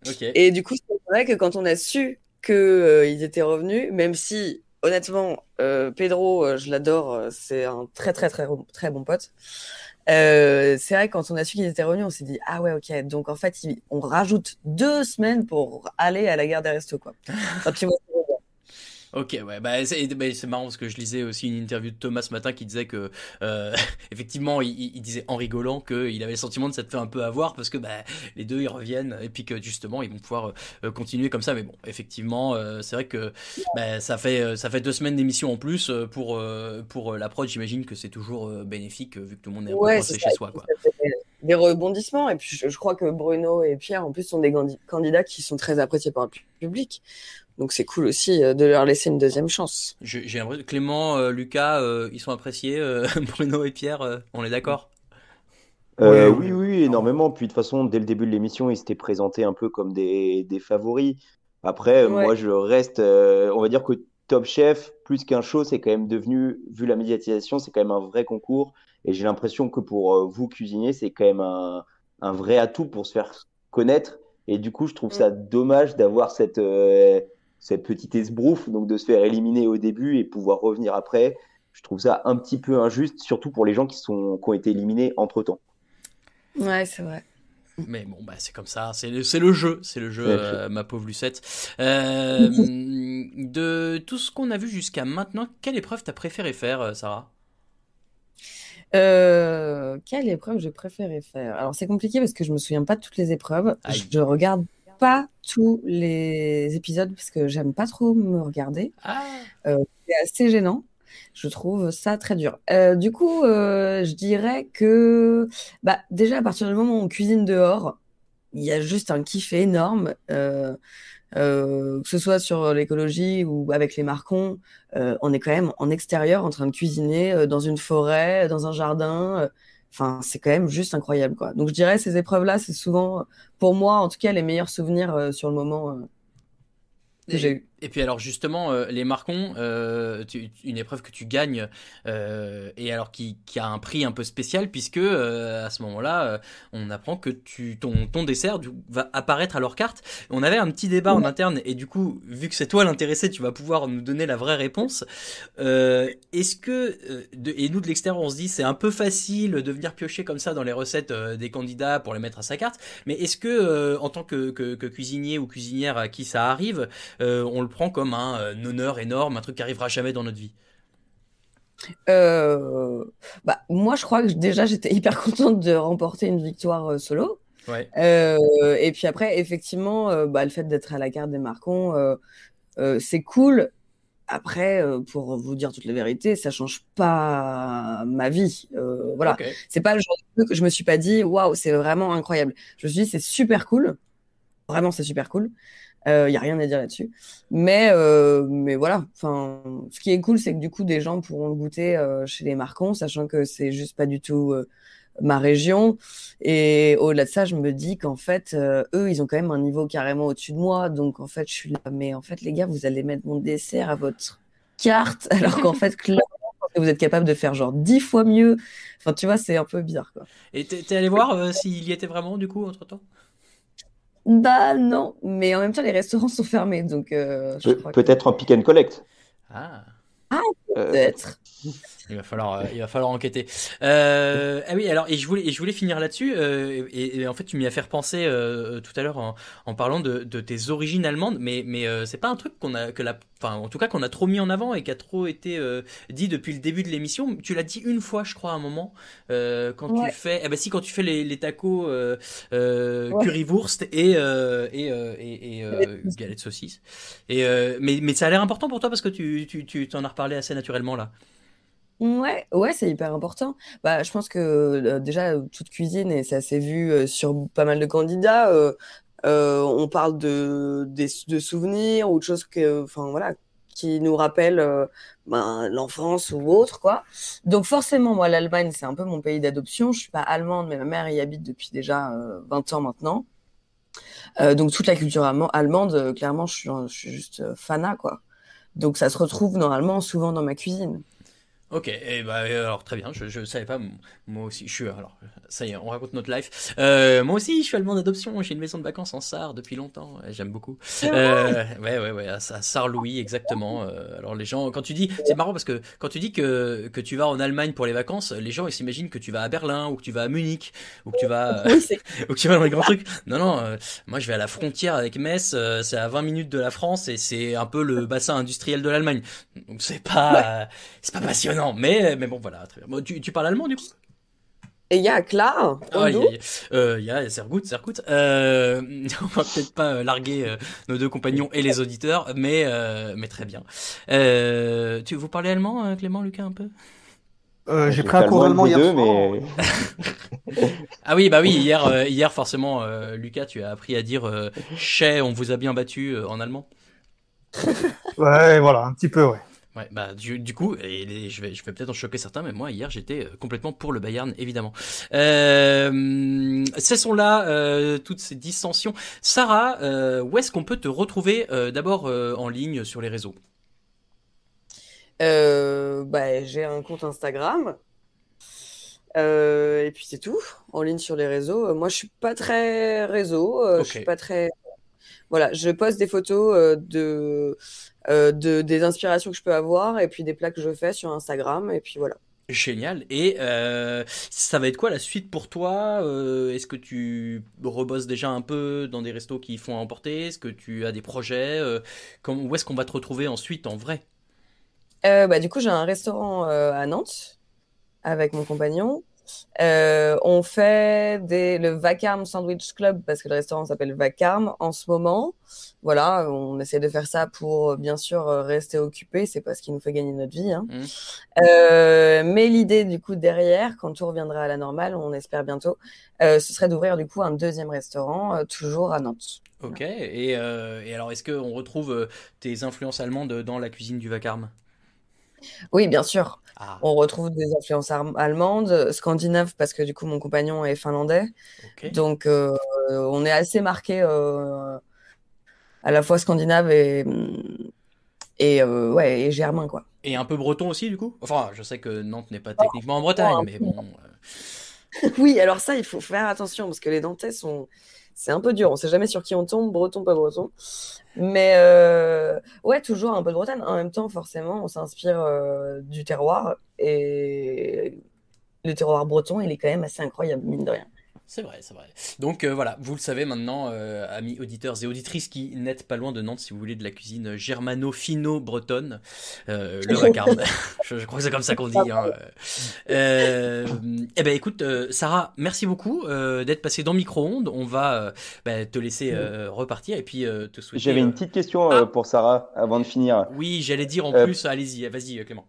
Okay. Et du coup, c'est vrai que quand on a su qu'ils étaient revenus, même si, honnêtement, Pedro, je l'adore, c'est un très bon pote. C'est vrai que quand on a su qu'ils étaient revenus, on s'est dit, ah ouais, ok, donc en fait, on rajoute 2 semaines pour aller à la guerre des restos, quoi. Ok, ouais, c'est marrant parce que je lisais aussi une interview de Thomas ce matin qui disait que effectivement il disait en rigolant qu'il avait le sentiment de s'être fait un peu avoir parce que les deux ils reviennent et puis que justement ils vont pouvoir continuer comme ça. Mais bon, effectivement, c'est vrai que ça fait 2 semaines d'émission en plus pour la prod. J'imagine que c'est toujours bénéfique vu que tout le monde est un peu coincé chez soi, quoi. des rebondissements. Et puis, je crois que Bruno et Pierre, en plus, sont des candidats qui sont très appréciés par le public. Donc, c'est cool aussi de leur laisser une deuxième chance. J'ai l'impression que Clément, Lucas, ils sont appréciés. Bruno et Pierre, on est d'accord? Oui, énormément. Puis de toute façon, dès le début de l'émission, ils s'étaient présentés un peu comme des favoris. Après, moi, je reste. On va dire que Top Chef, plus qu'un show, c'est quand même devenu, vu la médiatisation, c'est quand même un vrai concours. Et j'ai l'impression que pour vous, cuisiniers, c'est quand même un vrai atout pour se faire connaître. Et du coup, je trouve ça dommage d'avoir cette petite esbrouffe, donc de se faire éliminer au début et pouvoir revenir après. Je trouve ça un petit peu injuste, surtout pour les gens qui ont été éliminés entre-temps. Ouais, c'est vrai. Mais bon, bah c'est comme ça, c'est le jeu, ma pauvre Lucette. De tout ce qu'on a vu jusqu'à maintenant, quelle épreuve t'as préféré faire, Sarah? Quelle épreuve j'ai préféré faire? Alors c'est compliqué parce que je me souviens pas de toutes les épreuves. Je regarde pas tous les épisodes parce que j'aime pas trop me regarder. C'est assez gênant. Je trouve ça très dur. Du coup, je dirais que déjà à partir du moment où on cuisine dehors, il y a juste un kiff énorme. Que ce soit sur l'écologie ou avec les marcons, on est quand même en extérieur en train de cuisiner dans une forêt, dans un jardin. Enfin, c'est quand même juste incroyable, quoi. Donc, je dirais ces épreuves-là, c'est souvent, pour moi, en tout cas, les meilleurs souvenirs sur le moment que j'ai eu. Et puis alors justement, les marcons, une épreuve que tu gagnes, et alors qui a un prix un peu spécial puisque à ce moment-là, on apprend que ton dessert va apparaître à leur carte. On avait un petit débat en interne et du coup, vu que c'est toi l'intéressé, tu vas pouvoir nous donner la vraie réponse. Est-ce que, et nous de l'extérieur, on se dit c'est un peu facile de venir piocher comme ça dans les recettes des candidats pour les mettre à sa carte, mais est-ce que en tant que cuisinier ou cuisinière à qui ça arrive, on le prend comme un honneur énorme, un truc qui arrivera jamais dans notre vie? Moi, je crois que déjà, j'étais hyper contente de remporter une victoire solo. Ouais. Et puis après, effectivement, le fait d'être à la carte des marcons, c'est cool. Après, pour vous dire toute la vérité, ça change pas ma vie. Voilà. Okay. C'est pas le genre de truc que je me suis pas dit, waouh, c'est vraiment incroyable. Je me suis dit, c'est super cool. Vraiment, c'est super cool. Y a rien à dire là-dessus. Mais voilà. Enfin, ce qui est cool, c'est que du coup, des gens pourront le goûter chez les marcons, sachant que c'est juste pas du tout ma région. Et au-delà de ça, je me dis qu'en fait, eux, ils ont quand même un niveau carrément au-dessus de moi. Donc, en fait, je suis là. Mais en fait, les gars, vous allez mettre mon dessert à votre carte, alors qu'en fait, clairement, vous êtes capable de faire genre 10 fois mieux. Enfin, tu vois, c'est un peu bizarre, quoi. Et t'es allé voir s'il y était vraiment, du coup, entre-temps? Bah non, mais en même temps, les restaurants sont fermés, donc peut-être un pick and collect. Ah, peut-être. Il va falloir enquêter. Oui, alors et je voulais finir là-dessus. Et en fait, tu m'y as fait repenser tout à l'heure en parlant de tes origines allemandes, mais c'est pas un truc en tout cas qu'on a trop mis en avant et qui a trop été dit depuis le début de l'émission. Tu l'as dit une fois, je crois, à un moment quand tu fais, quand tu fais les tacos currywurst et galette de saucisse. Mais ça a l'air important pour toi parce que tu t'en as reparlé assez naturellement là. Ouais, c'est hyper important. Je pense que déjà toute cuisine et ça s'est vu sur pas mal de candidats. On parle de souvenirs ou de choses qui nous rappellent l'enfance ou autre, quoi. Donc forcément, moi, l'Allemagne, c'est un peu mon pays d'adoption. Je suis pas allemande, mais ma mère y habite depuis déjà 20 ans maintenant. Donc toute la culture allemande, clairement, je suis juste fanat, quoi. Donc ça se retrouve normalement souvent dans ma cuisine. Ok, alors très bien, je savais pas, moi aussi, alors, ça y est, on raconte notre life. Moi aussi, je suis allemand d'adoption, j'ai une maison de vacances en Sarre depuis longtemps, j'aime beaucoup. Ouais, à Sarre-Louis, exactement. Alors les gens, c'est marrant parce que quand tu dis que tu vas en Allemagne pour les vacances, les gens ils s'imaginent que tu vas à Berlin ou que tu vas à Munich ou que tu vas ou que tu vas dans les grands trucs. Non, moi je vais à la frontière avec Metz, c'est à 20 minutes de la France et c'est un peu le bassin industriel de l'Allemagne. Donc c'est pas passionnant. Non, mais bon, voilà, très bien. Bon, tu parles allemand, du coup? Et il y a klar. Il y a sehr gut. On va peut-être pas larguer nos deux compagnons et les auditeurs, mais très bien. Vous parlez allemand, Clément, Lucas, un peu? J'ai pris un cours d'allemand hier soir. Mais... Ah oui, bah oui, hier forcément, Lucas, tu as appris à dire chais, on vous a bien battu en allemand. Ouais, voilà, un petit peu, ouais. Ouais, bah du coup, je vais peut-être en choquer certains, mais moi hier j'étais complètement pour le Bayern, évidemment. Cessons là toutes ces dissensions. Sarah, où est-ce qu'on peut te retrouver d'abord en ligne sur les réseaux? J'ai un compte Instagram. Et puis c'est tout, en ligne sur les réseaux. Moi, je suis pas très réseau. Je suis pas très. Voilà, je poste des photos des inspirations que je peux avoir et puis des plats que je fais sur Instagram et puis voilà. Génial. Et ça va être quoi la suite pour toi? Est-ce que tu rebosses déjà un peu dans des restos qui font à emporter? Est-ce que tu as des projets? Où est-ce qu'on va te retrouver ensuite en vrai? Du coup, j'ai un restaurant à Nantes avec mon compagnon. On fait le Vacarme Sandwich Club parce que le restaurant s'appelle Vacarme en ce moment. Voilà, on essaie de faire ça pour bien sûr rester occupé, c'est pas ce qui nous fait gagner notre vie, hein. Mais l'idée du coup derrière, quand tout reviendra à la normale, on espère bientôt, ce serait d'ouvrir du coup un deuxième restaurant toujours à Nantes. Ok, et alors est-ce qu'on retrouve tes influences allemandes dans la cuisine du Vacarme? Oui, bien sûr. On retrouve des influences allemandes, scandinaves, parce que du coup, mon compagnon est finlandais. Donc, on est assez marqué à la fois scandinave et germain, quoi. Et un peu breton aussi, du coup? Enfin, je sais que Nantes n'est pas techniquement en Bretagne, mais bon... Oui, alors ça, il faut faire attention, parce que les Nantais c'est un peu dur. On sait jamais sur qui on tombe, breton, pas breton. Mais ouais, toujours un peu de Bretagne. En même temps, forcément, on s'inspire du terroir. Et le terroir breton, il est quand même assez incroyable, mine de rien. C'est vrai, c'est vrai. Donc voilà, vous le savez maintenant, amis auditeurs et auditrices qui n'êtes pas loin de Nantes, si vous voulez de la cuisine germano-fino-bretonne, le Vacarme. je crois que c'est comme ça qu'on dit. Hein. Eh ben écoute, Sarah, merci beaucoup d'être passée dans Micro-ondes. On va te laisser repartir et puis te souhaiter... J'avais une petite question pour Sarah avant de finir. Oui, j'allais dire en plus, allez-y, vas-y Clément.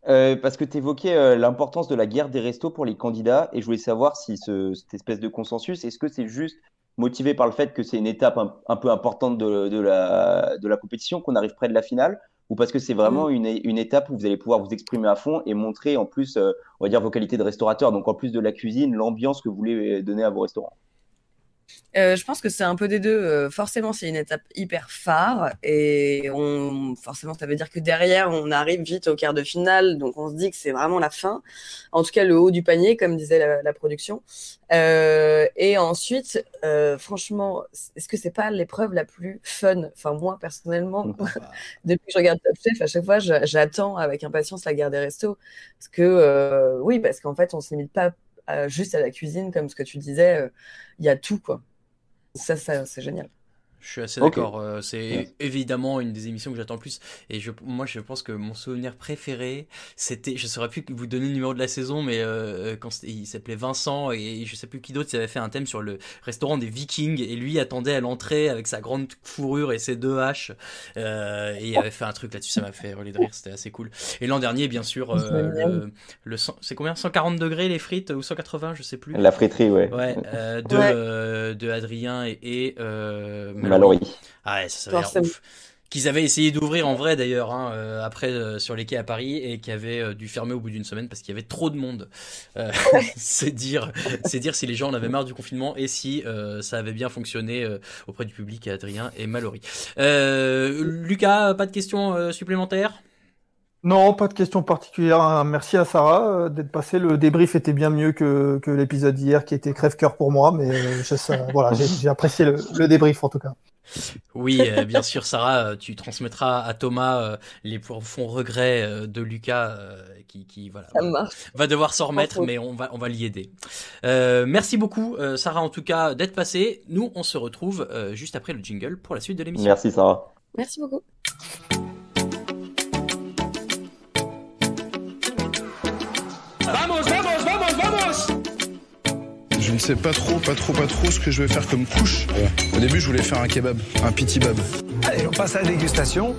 Parce que tu évoquais l'importance de la guerre des restos pour les candidats et je voulais savoir si cette espèce de consensus, est-ce que c'est juste motivé par le fait que c'est une étape un peu importante de la compétition, qu'on arrive près de la finale, ou parce que c'est vraiment une étape où vous allez pouvoir vous exprimer à fond et montrer en plus, on va dire, vos qualités de restaurateur, donc en plus de la cuisine, l'ambiance que vous voulez donner à vos restaurants? Je pense que c'est un peu des deux. Forcément, c'est une étape hyper phare et forcément, ça veut dire que derrière, on arrive vite au quart de finale, donc on se dit que c'est vraiment la fin. En tout cas, le haut du panier, comme disait la production. Et ensuite, franchement, est-ce que c'est pas l'épreuve la plus fun? Enfin, moi, personnellement, depuis que je regarde Top Chef, à chaque fois, j'attends avec impatience la guerre des restos. Parce qu'en fait, on se limite pas juste à la cuisine, comme ce que tu disais, il y a tout, quoi. Ça c'est génial. Je suis assez d'accord. C'est évidemment une des émissions que j'attends le plus. Et moi, je pense que mon souvenir préféré, c'était, je ne saurais plus vous donner le numéro de la saison, mais quand il s'appelait Vincent et je ne sais plus qui d'autre, il avait fait un thème sur le restaurant des Vikings et lui attendait à l'entrée avec sa grande fourrure et ses 2 haches. Et il avait fait un truc là-dessus, ça m'a fait hurler de rire, c'était assez cool. Et l'an dernier, bien sûr, c'est combien, 140 degrés les frites ou 180, je sais plus. La friterie, ouais. Ouais, de Adrien et Mallory. Ah ouais, ça a l'air ouf. Qu'ils avaient essayé d'ouvrir en vrai d'ailleurs, après sur les quais à Paris et qui avaient dû fermer au bout d'une semaine parce qu'il y avait trop de monde. C'est dire si les gens en avaient marre du confinement et si ça avait bien fonctionné auprès du public et Adrien et Mallory. Lucas, pas de questions supplémentaires? Non, pas de questions particulières. Merci à Sarah d'être passée. Le débrief était bien mieux que l'épisode d'hier qui était crève-cœur pour moi, mais voilà, j'ai apprécié le débrief en tout cas. Oui, bien sûr, Sarah, tu transmettras à Thomas les profonds regrets de Lucas qui voilà, va devoir s'en remettre, mais on va l'y aider. Merci beaucoup, Sarah, en tout cas, d'être passée. Nous, on se retrouve juste après le jingle pour la suite de l'émission. Merci, Sarah. Merci beaucoup. Vamos! Je ne sais pas trop ce que je vais faire comme couche. Au début, je voulais faire un kebab, un pitibab. Allez, on passe à la dégustation.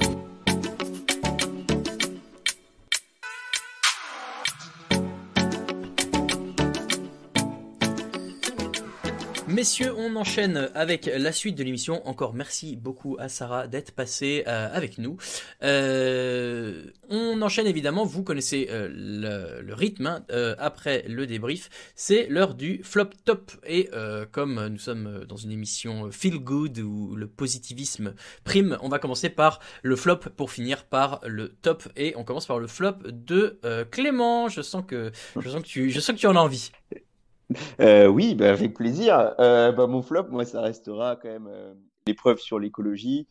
Messieurs, on enchaîne avec la suite de l'émission. Encore merci beaucoup à Sarah d'être passée avec nous. On enchaîne évidemment, vous connaissez le rythme, hein, après le débrief, c'est l'heure du flop top. Et comme nous sommes dans une émission feel good où le positivisme prime, on va commencer par le flop pour finir par le top. Et on commence par le flop de Clément. Je sens que tu en as envie. Oui, bah, avec plaisir. Mon flop, moi, ça restera quand même l'épreuve sur l'écologie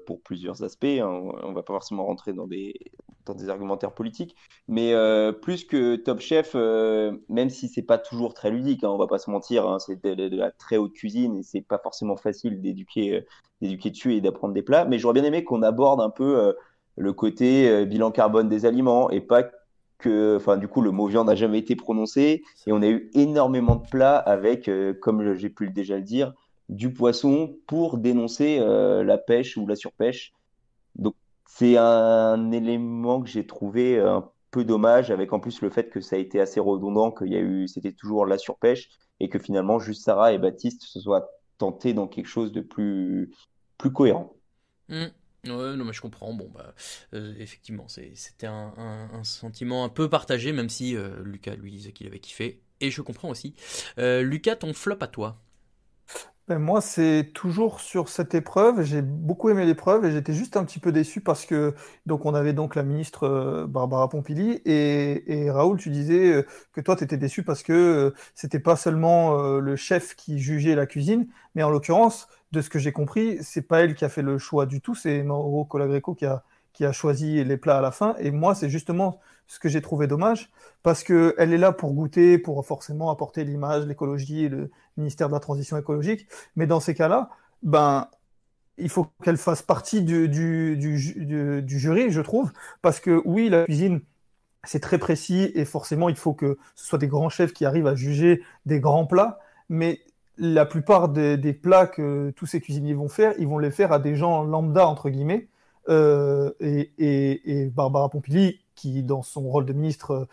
pour plusieurs aspects, hein. On va pas forcément rentrer dans des argumentaires politiques, mais plus que Top Chef, même si c'est pas toujours très ludique, hein, on va pas se mentir, hein, c'est de la très haute cuisine et c'est pas forcément facile d'éduquer dessus et d'apprendre des plats. Mais j'aurais bien aimé qu'on aborde un peu le côté bilan carbone des aliments et pas du coup, le mot viande n'a jamais été prononcé et on a eu énormément de plats avec, comme j'ai pu déjà le dire, du poisson pour dénoncer la pêche ou la surpêche. Donc, c'est un élément que j'ai trouvé un peu dommage, avec en plus le fait que ça a été assez redondant, c'était toujours la surpêche et que finalement, juste Sarah et Baptiste se soient tentés dans quelque chose de plus cohérent. Ouais, non, mais je comprends. Bon, effectivement, c'était un sentiment un peu partagé, même si Lucas lui disait qu'il avait kiffé. Et je comprends aussi. Lucas, ton flop à toi? Moi, c'est toujours sur cette épreuve. J'ai beaucoup aimé l'épreuve et j'étais juste un petit peu déçu parce que donc on avait donc la ministre Barbara Pompili et Raoul, tu disais que toi, tu étais déçu parce que c'était pas seulement le chef qui jugeait la cuisine, mais en l'occurrence, de ce que j'ai compris, c'est pas elle qui a fait le choix du tout, c'est Mauro Colagreco qui a choisi les plats à la fin. Et moi, c'est justement ce que j'ai trouvé dommage, parce qu'elle est là pour goûter, pour forcément apporter l'image, l'écologie, le ministère de la Transition écologique. Mais dans ces cas-là, il faut qu'elle fasse partie du jury, je trouve, parce que oui, la cuisine, c'est très précis, et forcément, il faut que ce soit des grands chefs qui arrivent à juger des grands plats, mais la plupart des plats que tous ces cuisiniers vont faire, ils vont les faire à des gens lambda, entre guillemets, et Barbara Pompili, qui dans son rôle de ministre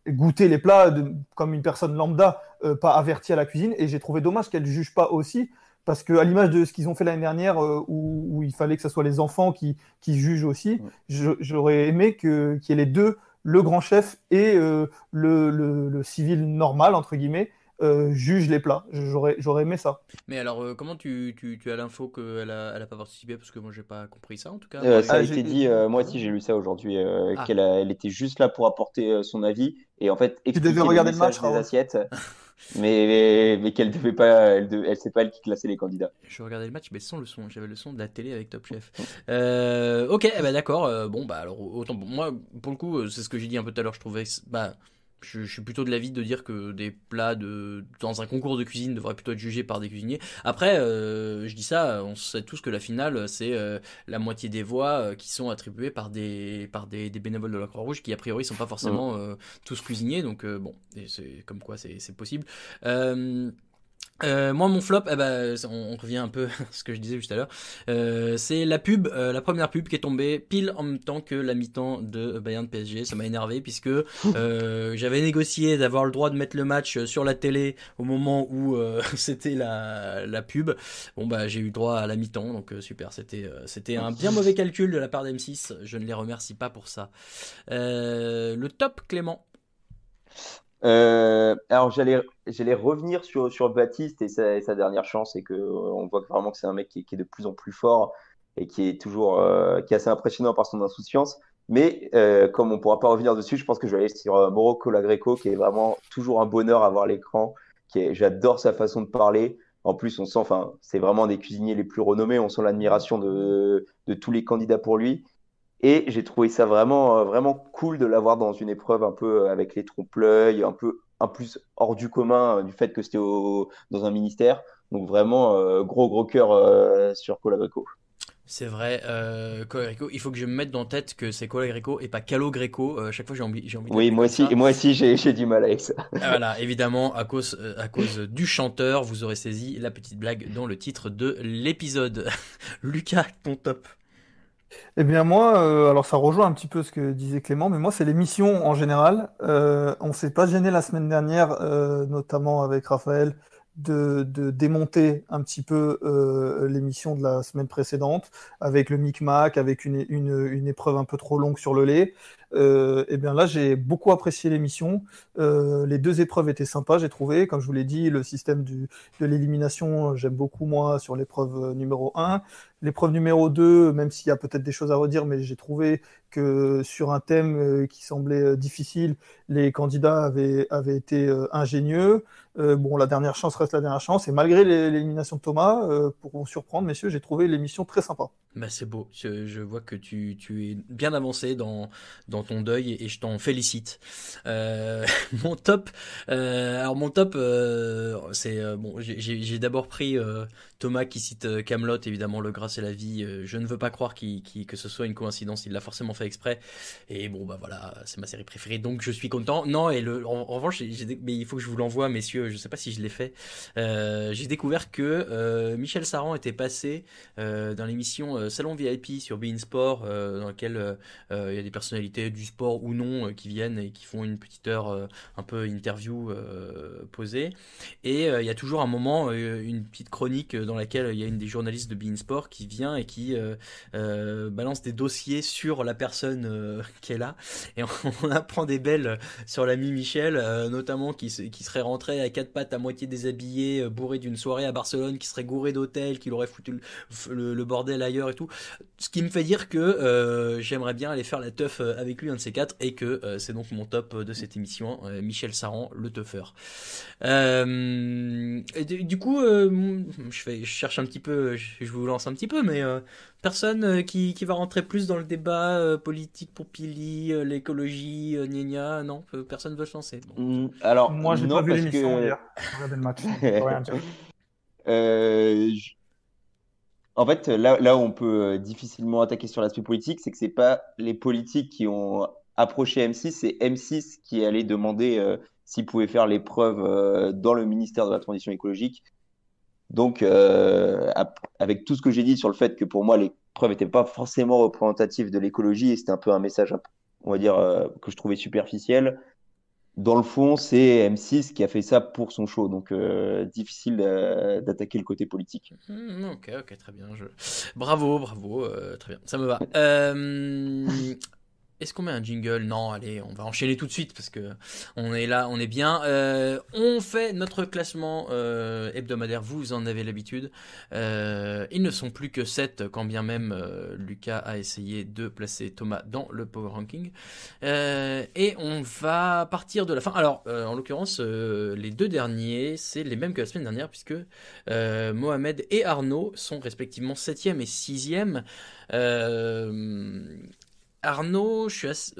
goûtait les plats comme une personne lambda, pas avertie à la cuisine, et j'ai trouvé dommage qu'elle ne juge pas aussi, parce qu'à l'image de ce qu'ils ont fait l'année dernière, où il fallait que ce soit les enfants qui jugent aussi, j'aurais aimé qu'il y ait les deux, le grand chef et le civil normal, entre guillemets, juge les plats. J'aurais aimé ça. Mais alors, comment tu as l'info qu'elle a pas participé? Parce que moi, j'ai pas compris ça, en tout cas. Ça a été dit, moi aussi j'ai lu ça aujourd'hui, elle était juste là pour apporter son avis et en fait expliquer devais regarder le le match, des assiettes, mais qu'elle devait pas, elle c'est pas elle qui classait les candidats. Je regardais le match, mais sans le son. J'avais le son de la télé avec Top Chef. Ok, d'accord. Alors autant moi, pour le coup, c'est ce que j'ai dit un peu tout à l'heure. Je trouvais, je suis plutôt de l'avis de dire que des plats dans un concours de cuisine devraient plutôt être jugés par des cuisiniers. Après, je dis ça, on sait tous que la finale, c'est la moitié des voix qui sont attribuées par des bénévoles de la Croix-Rouge qui, a priori, sont pas forcément tous cuisiniers. Donc, et c'est comme quoi c'est possible. Moi, mon flop, on revient un peu à ce que je disais juste à l'heure. C'est la pub, la première pub qui est tombée pile en même temps que la mi-temps de Bayern PSG. Ça m'a énervé puisque j'avais négocié d'avoir le droit de mettre le match sur la télé au moment où c'était la pub. Bon, j'ai eu droit à la mi-temps, donc super. C'était un bien mauvais calcul de la part d'M6. Je ne les remercie pas pour ça. Le top, Clément. Alors j'allais revenir sur Baptiste et sa dernière chance, et que on voit vraiment que c'est un mec qui est de plus en plus fort et qui est toujours qui est assez impressionnant par son insouciance. Mais comme on pourra pas revenir dessus, je pense que je vais aller sur Mauro Colagreco, qui est vraiment toujours un bonheur à voir à l'écran. J'adore sa façon de parler. En plus, on sent, c'est vraiment des cuisiniers les plus renommés. On sent l'admiration de tous les candidats pour lui. Et j'ai trouvé ça vraiment, vraiment cool de l'avoir dans une épreuve un peu avec les trompe-l'œil, un plus hors du commun du fait que c'était dans un ministère. Donc vraiment, gros cœur sur Colagreco. C'est vrai, Colagreco, il faut que je me mette dans la tête que c'est Colagreco et pas Calo Greco. Chaque fois, j'ai envie Oui, moi aussi, j'ai du mal avec ça. Voilà, évidemment, à cause du chanteur, vous aurez saisi la petite blague dans le titre de l'épisode. Lucas, ton top. Eh bien moi, alors ça rejoint un petit peu ce que disait Clément, mais moi c'est l'émission en général. On s'est pas gêné la semaine dernière, notamment avec Raphaël, de démonter un petit peu l'émission de la semaine précédente, avec le micmac, avec une épreuve un peu trop longue sur le lait. Et bien là, j'ai beaucoup apprécié l'émission. Les deux épreuves étaient sympas, j'ai trouvé. Comme je vous l'ai dit, le système de l'élimination, j'aime beaucoup, moi, sur l'épreuve numéro 1. L'épreuve numéro 2, même s'il y a peut-être des choses à redire, mais j'ai trouvé que sur un thème qui semblait difficile, les candidats avaient été ingénieux. Bon, la dernière chance reste la dernière chance. Et malgré l'élimination de Thomas, pour vous surprendre, messieurs, j'ai trouvé l'émission très sympa. Bah c'est beau, je vois que tu es bien avancé dans ton deuil et je t'en félicite. Mon top, c'est bon, j'ai d'abord pris Thomas qui cite Kaamelott, évidemment Le Gras c'est la vie. Je ne veux pas croire que ce soit une coïncidence, il l'a forcément fait exprès. Et bon bah voilà, c'est ma série préférée, donc je suis content. Non, et en revanche, mais il faut que je vous l'envoie, messieurs, je sais pas si je l'ai fait. J'ai découvert que Michel Saran était passé dans l'émission Salon VIP sur Bein Sport, dans laquelle il y a des personnalités du sport ou non qui viennent et qui font une petite heure un peu interview posée. Et il y a toujours un moment, une petite chronique dans laquelle il y a une des journalistes de Bein Sport qui vient et qui balance des dossiers sur la personne qui est là. Et on apprend des belles sur l'ami Michel, notamment qui serait rentré à quatre pattes à moitié déshabillé, bourré d'une soirée à Barcelone, qui serait gouré d'hôtel, qui aurait foutu le bordel ailleurs et tout. Ce qui me fait dire que j'aimerais bien aller faire la teuf avec lui, un de ces quatre, et que c'est donc mon top de cette émission, Michel Saran, le teufeur. Et du coup, je cherche un petit peu, je vous lance un petit peu, mais personne qui va rentrer plus dans le débat politique pour Pili, l'écologie, gna non, personne veut se lancer. Bon. Alors, moi, j'ai pas vu l'émission hier. J'ai regardé le match. Je peux rien dire. En fait, là où on peut difficilement attaquer sur l'aspect politique, c'est que c'est pas les politiques qui ont approché M6, c'est M6 qui allait demander s'il pouvait faire l'épreuve dans le ministère de la Transition écologique. Donc, avec tout ce que j'ai dit sur le fait que pour moi, l'épreuve n'était pas forcément représentative de l'écologie et c'était un peu un message, on va dire, que je trouvais superficiel. Dans le fond, c'est M6 qui a fait ça pour son show, donc difficile d'attaquer le côté politique. Ok, très bien. Bravo, très bien, ça me va. Est-ce qu'on met un jingle ? Non, allez, on va enchaîner tout de suite parce que on est là, on est bien. On fait notre classement hebdomadaire, vous en avez l'habitude. Ils ne sont plus que 7, quand bien même Lucas a essayé de placer Thomas dans le Power Ranking. Et on va partir de la fin. Alors, en l'occurrence, les deux derniers, c'est les mêmes que la semaine dernière puisque Mohamed et Arnaud sont respectivement 7e et 6e. Arnaud,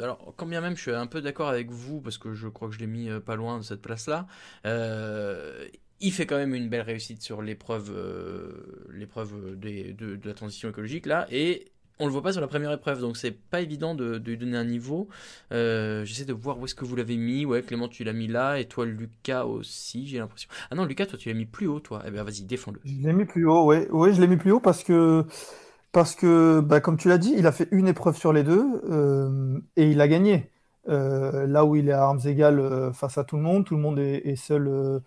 alors quand bien même je suis un peu d'accord avec vous parce que je crois que je l'ai mis pas loin de cette place-là. Il fait quand même une belle réussite sur l'épreuve de la transition écologique là, et on le voit pas sur la première épreuve, donc c'est pas évident de lui donner un niveau. J'essaie de voir où est-ce que vous l'avez mis. Ouais, Clément, tu l'as mis là, et toi, Lucas aussi, j'ai l'impression. Ah non, Lucas, toi, tu l'as mis plus haut, toi. Eh bien, vas-y, défends-le. Je l'ai mis plus haut, ouais, je l'ai mis plus haut parce que, bah, comme tu l'as dit, il a fait une épreuve sur les deux et il a gagné. Là où il est à armes égales face à tout le monde est seul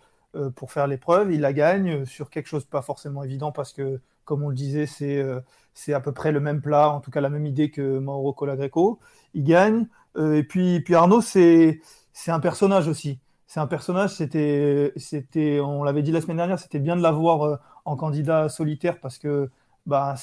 pour faire l'épreuve. Il la gagne sur quelque chose pas forcément évident parce que, comme on le disait, c'est à peu près le même plat, en tout cas la même idée que Mauro Colagreco. Il gagne. Et puis Arnaud, c'est un personnage aussi. C'est un personnage, on l'avait dit la semaine dernière, c'était bien de l'avoir en candidat solitaire parce que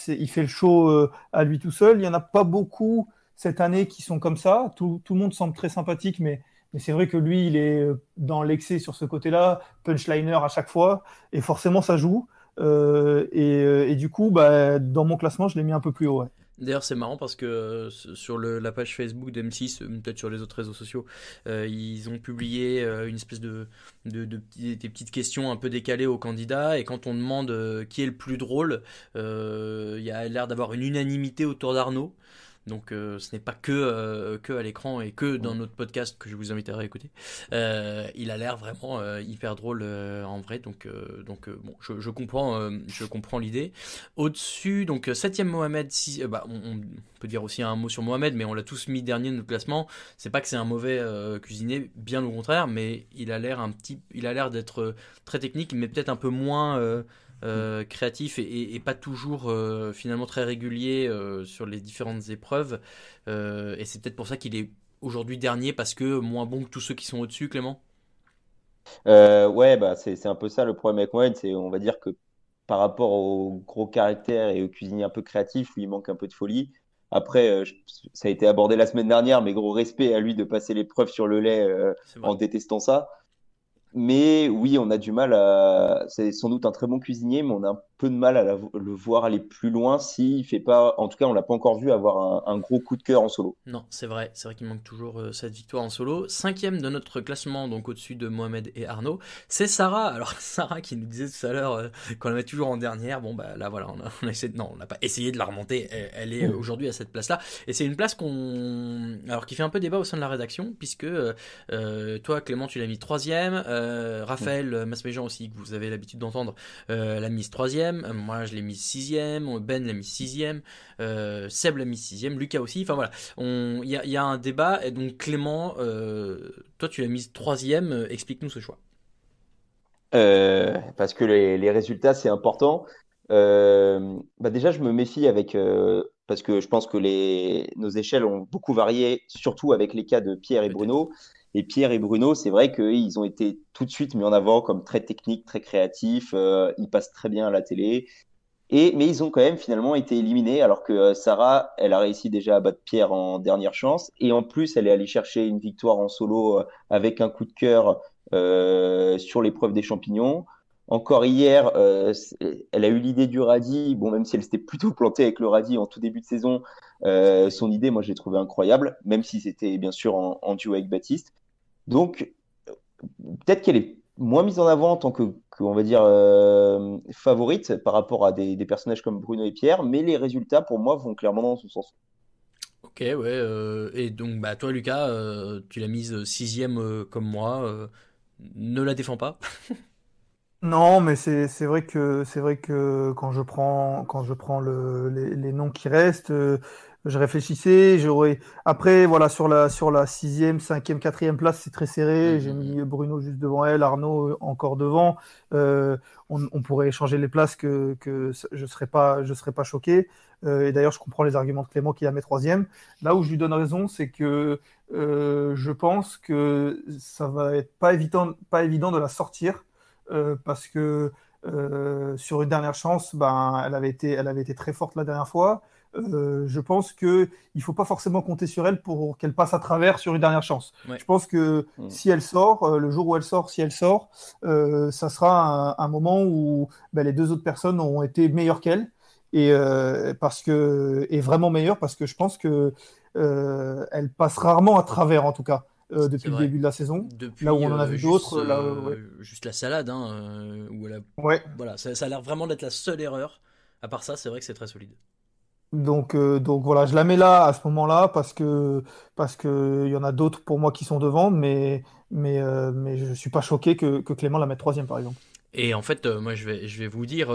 il fait le show à lui tout seul. Il n'y en a pas beaucoup cette année qui sont comme ça. Tout le monde semble très sympathique, mais c'est vrai que lui, il est dans l'excès sur ce côté-là, punchliner à chaque fois, et forcément ça joue. Et du coup, dans mon classement, je l'ai mis un peu plus haut. Ouais. D'ailleurs, c'est marrant parce que sur la page Facebook d'M6, peut-être sur les autres réseaux sociaux, ils ont publié une espèce des petites questions un peu décalées aux candidats. Et quand on demande qui est le plus drôle, il y a l'air d'avoir une unanimité autour d'Arnaud. Donc ce n'est pas que à l'écran et que dans notre podcast que je vous invite à réécouter. Il a l'air vraiment hyper drôle en vrai. Donc bon, je comprends l'idée. Au-dessus, donc 7e Mohamed, on peut dire aussi un mot sur Mohamed, mais on l'a tous mis dernier de notre classement. C'est pas que c'est un mauvais cuisinier, bien au contraire, mais il a l'air d'être très technique, mais peut-être un peu moins créatif et pas toujours finalement très régulier sur les différentes épreuves. Et c'est peut-être pour ça qu'il est aujourd'hui dernier, parce que moins bon que tous ceux qui sont au-dessus, Clément. Ouais, bah c'est un peu ça le problème avec Mohamed, c'est on va dire que par rapport au gros caractère et au cuisinier un peu créatif, où il manque un peu de folie. Après, ça a été abordé la semaine dernière, mais gros respect à lui de passer l'épreuve sur le lait en détestant ça. Mais oui, on a du mal à. C'est sans doute un très bon cuisinier, mais on a un peu de mal à le voir aller plus loin s'il fait pas. En tout cas, on l'a pas encore vu avoir un gros coup de cœur en solo. Non, c'est vrai qu'il manque toujours cette victoire en solo. 5e de notre classement, donc au-dessus de Mohamed et Arnaud, c'est Sarah. Alors Sarah qui nous disait tout à l'heure qu'on la met toujours en dernière. Bon bah là voilà, on a essayé. Non, on n'a pas essayé de la remonter. Elle est aujourd'hui à cette place-là, et c'est une place qui fait un peu débat au sein de la rédaction, puisque toi Clément tu l'as mis 3e. Raphaël Masméjean aussi, que vous avez l'habitude d'entendre, l'a mise 3e. Moi je l'ai mise 6e. Ben l'a mise 6e. Seb l'a mise 6e. Lucas aussi. Enfin voilà, il y a un débat. Et donc Clément, toi tu l'as mise 3e. Explique-nous ce choix. Parce que les résultats c'est important. Déjà je me méfie parce que je pense que nos échelles ont beaucoup varié, surtout avec les cas de Pierre et Bruno. Et Pierre et Bruno, c'est vrai qu'ils ont été tout de suite mis en avant comme très techniques, très créatifs. Ils passent très bien à la télé. Mais ils ont quand même finalement été éliminés, alors que Sarah, elle a réussi déjà à battre Pierre en dernière chance. Et en plus, elle est allée chercher une victoire en solo avec un coup de cœur sur l'épreuve des champignons. Encore hier, elle a eu l'idée du radis. Bon, même si elle s'était plutôt plantée avec le radis en tout début de saison, son idée, moi, je l'ai trouvée incroyable, même si c'était bien sûr en duo avec Baptiste. Donc, peut-être qu'elle est moins mise en avant en tant que on va dire, favorite par rapport à des personnages comme Bruno et Pierre, mais les résultats, pour moi, vont clairement dans son sens. Ok, ouais. Et donc, bah, toi, Lucas, tu l'as mise 6e comme moi. Ne la défends pas. Non, mais c'est vrai que quand je prends les noms qui restent, je réfléchissais, après voilà, sur la 6e, 5e, 4e place, c'est très serré. J'ai mis Bruno juste devant elle, Arnaud encore devant. On pourrait échanger les places, que je serais pas choqué. Et d'ailleurs, je comprends les arguments de Clément qui la met 3e. Là où je lui donne raison, c'est que je pense que ça va être pas évident de la sortir. Parce que sur une dernière chance, elle avait été très forte la dernière fois. Je pense qu'il ne faut pas forcément compter sur elle pour qu'elle passe à travers sur une dernière chance. Ouais. Je pense que si elle sort, le jour où elle sort, ça sera un moment où les deux autres personnes ont été meilleures qu'elle. Et vraiment meilleures, parce que je pense que elle passe rarement à travers, en tout cas. Depuis le début de la saison, là où on en a vu d'autres. Juste la salade, où elle a... Voilà, ça a l'air vraiment d'être la seule erreur. À part ça, c'est vrai que c'est très solide. Donc voilà, je la mets là à ce moment-là parce que il y en a d'autres pour moi qui sont devant, mais je suis pas choqué que Clément la mette 3e par exemple. Et en fait, moi je vais vous dire,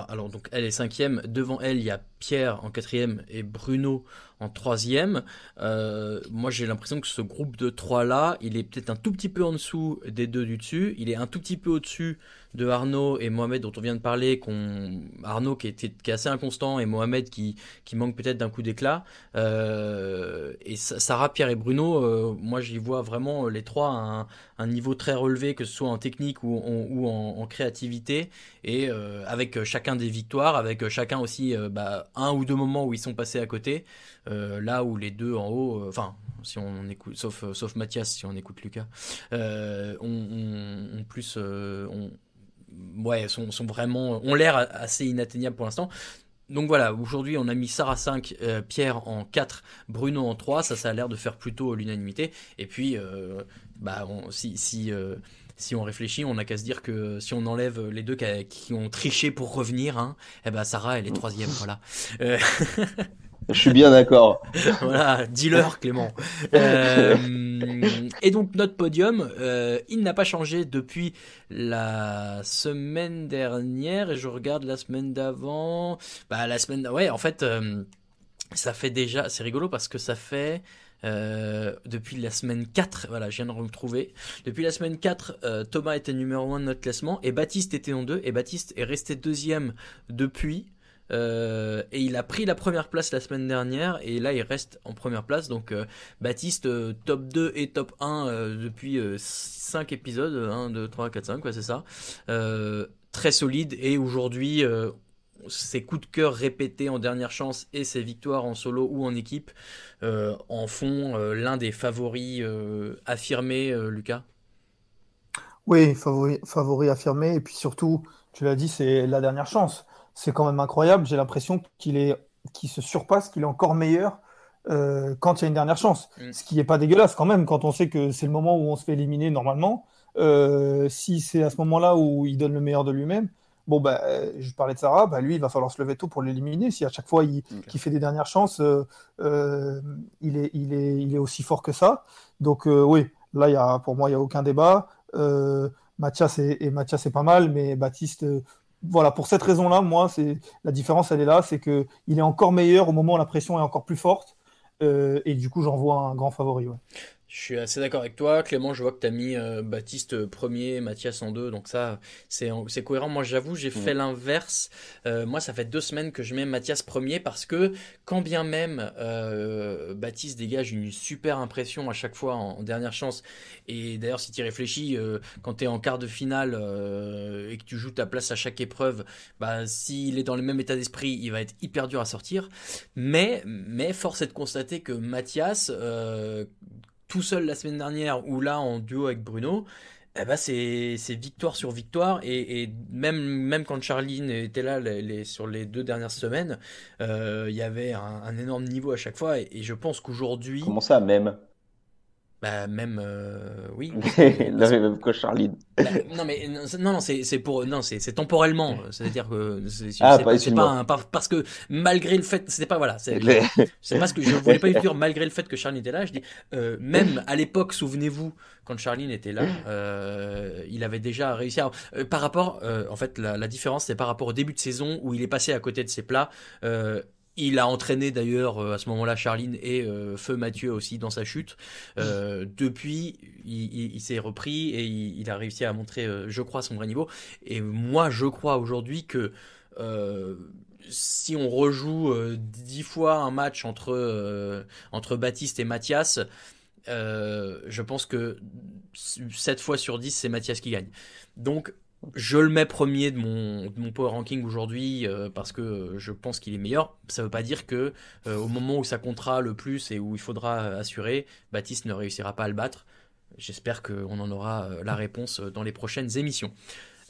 alors donc elle est 5e, devant elle il y a Pierre en 4e et Bruno en 3e. Moi j'ai l'impression que ce groupe de 3 là, il est peut-être un tout petit peu en dessous des deux du dessus, il est un tout petit peu au-dessus de Arnaud et Mohamed dont on vient de parler, Arnaud qui est assez inconstant et Mohamed qui manque peut-être d'un coup d'éclat. Et Sarah, Pierre et Bruno, moi j'y vois vraiment les trois à un niveau très relevé, que ce soit en technique ou en créativité, et avec chacun des victoires, avec chacun aussi un ou deux moments où ils sont passés à côté, là où les deux en haut, si on écoute, sauf Mathias, si on écoute Lucas, ont plus, sont vraiment, ont l'air assez inatteignables pour l'instant. Donc voilà, aujourd'hui on a mis Sarah 5, Pierre en 4, Bruno en 3, ça a l'air de faire plutôt l'unanimité. Et puis, si on réfléchit, on n'a qu'à se dire que si on enlève les deux qui ont triché pour revenir, Sarah elle est 3e, voilà. Je suis bien d'accord. Voilà, dealer Clément. Et donc notre podium, il n'a pas changé depuis la semaine dernière. Et je regarde la semaine d'avant. Ouais, en fait, ça fait déjà. C'est rigolo parce que ça fait. Depuis la semaine 4, voilà, je viens de retrouver. Depuis la semaine 4, Thomas était numéro 1 de notre classement et Baptiste était en 2. Et Baptiste est resté deuxième depuis. Et il a pris la première place la semaine dernière et là il reste en première place. Donc Baptiste top 2 et top 1 depuis 5 épisodes, 1, 2, 3, 4, 5, ouais, c'est ça. Très solide et aujourd'hui ses coups de cœur répétés en dernière chance et ses victoires en solo ou en équipe en font l'un des favoris affirmés, Lucas. Oui, favori affirmé. Et puis surtout, tu l'as dit, c'est la dernière chance. C'est quand même incroyable. J'ai l'impression qu'il se surpasse, qu'il est encore meilleur quand il y a une dernière chance. Ce qui n'est pas dégueulasse quand même, quand on sait que c'est le moment où on se fait éliminer normalement. Si c'est à ce moment-là où il donne le meilleur de lui-même, bon, je parlais de Sarah, lui, il va falloir se lever tôt pour l'éliminer. Si à chaque fois qu'il fait des dernières chances, il est aussi fort que ça. Donc oui, là, pour moi, il n'y a aucun débat. Mathias c'est pas mal, mais Baptiste, voilà, pour cette raison-là, moi, la différence, elle est là, c'est qu'il est encore meilleur au moment où la pression est encore plus forte. Et du coup, j'en vois un grand favori. Ouais. Je suis assez d'accord avec toi. Clément, je vois que tu as mis Baptiste premier, Mathias en 2. Donc ça, c'est cohérent. Moi, j'avoue, j'ai fait l'inverse. Moi, ça fait 2 semaines que je mets Mathias premier parce que quand bien même Baptiste dégage une super impression à chaque fois en dernière chance. Et d'ailleurs, si tu y réfléchis, quand tu es en quart de finale et que tu joues ta place à chaque épreuve, s'il est dans le même état d'esprit, il va être hyper dur à sortir. Mais force est de constater que Mathias... tout seul la semaine dernière ou là en duo avec Bruno, c'est victoire sur victoire et même quand Charline était là sur les 2 dernières semaines, il y avait un énorme niveau à chaque fois et je pense qu'aujourd'hui... Comment ça, même? Oui. Non, mais même que Charline. C'est temporellement. C'est-à-dire que c'est pas parce que malgré le fait, c'était pas voilà. C'est pas ce que je voulais pas dire malgré le fait que Charline était là. Je dis même à l'époque, souvenez-vous, quand Charline était là, il avait déjà réussi à par rapport. En fait, la différence, c'est par rapport au début de saison où il est passé à côté de ses plats. Il a entraîné d'ailleurs à ce moment-là Charline et Feu Mathieu aussi dans sa chute. Depuis, il s'est repris et il a réussi à montrer, je crois, son vrai niveau. Et moi, je crois aujourd'hui que si on rejoue 10 fois un match entre Baptiste et Mathias, je pense que 7 fois sur 10, c'est Mathias qui gagne. Donc, je le mets premier de mon power ranking aujourd'hui parce que je pense qu'il est meilleur. Ça ne veut pas dire que au moment où ça comptera le plus et où il faudra assurer, Baptiste ne réussira pas à le battre. J'espère qu'on en aura la réponse dans les prochaines émissions.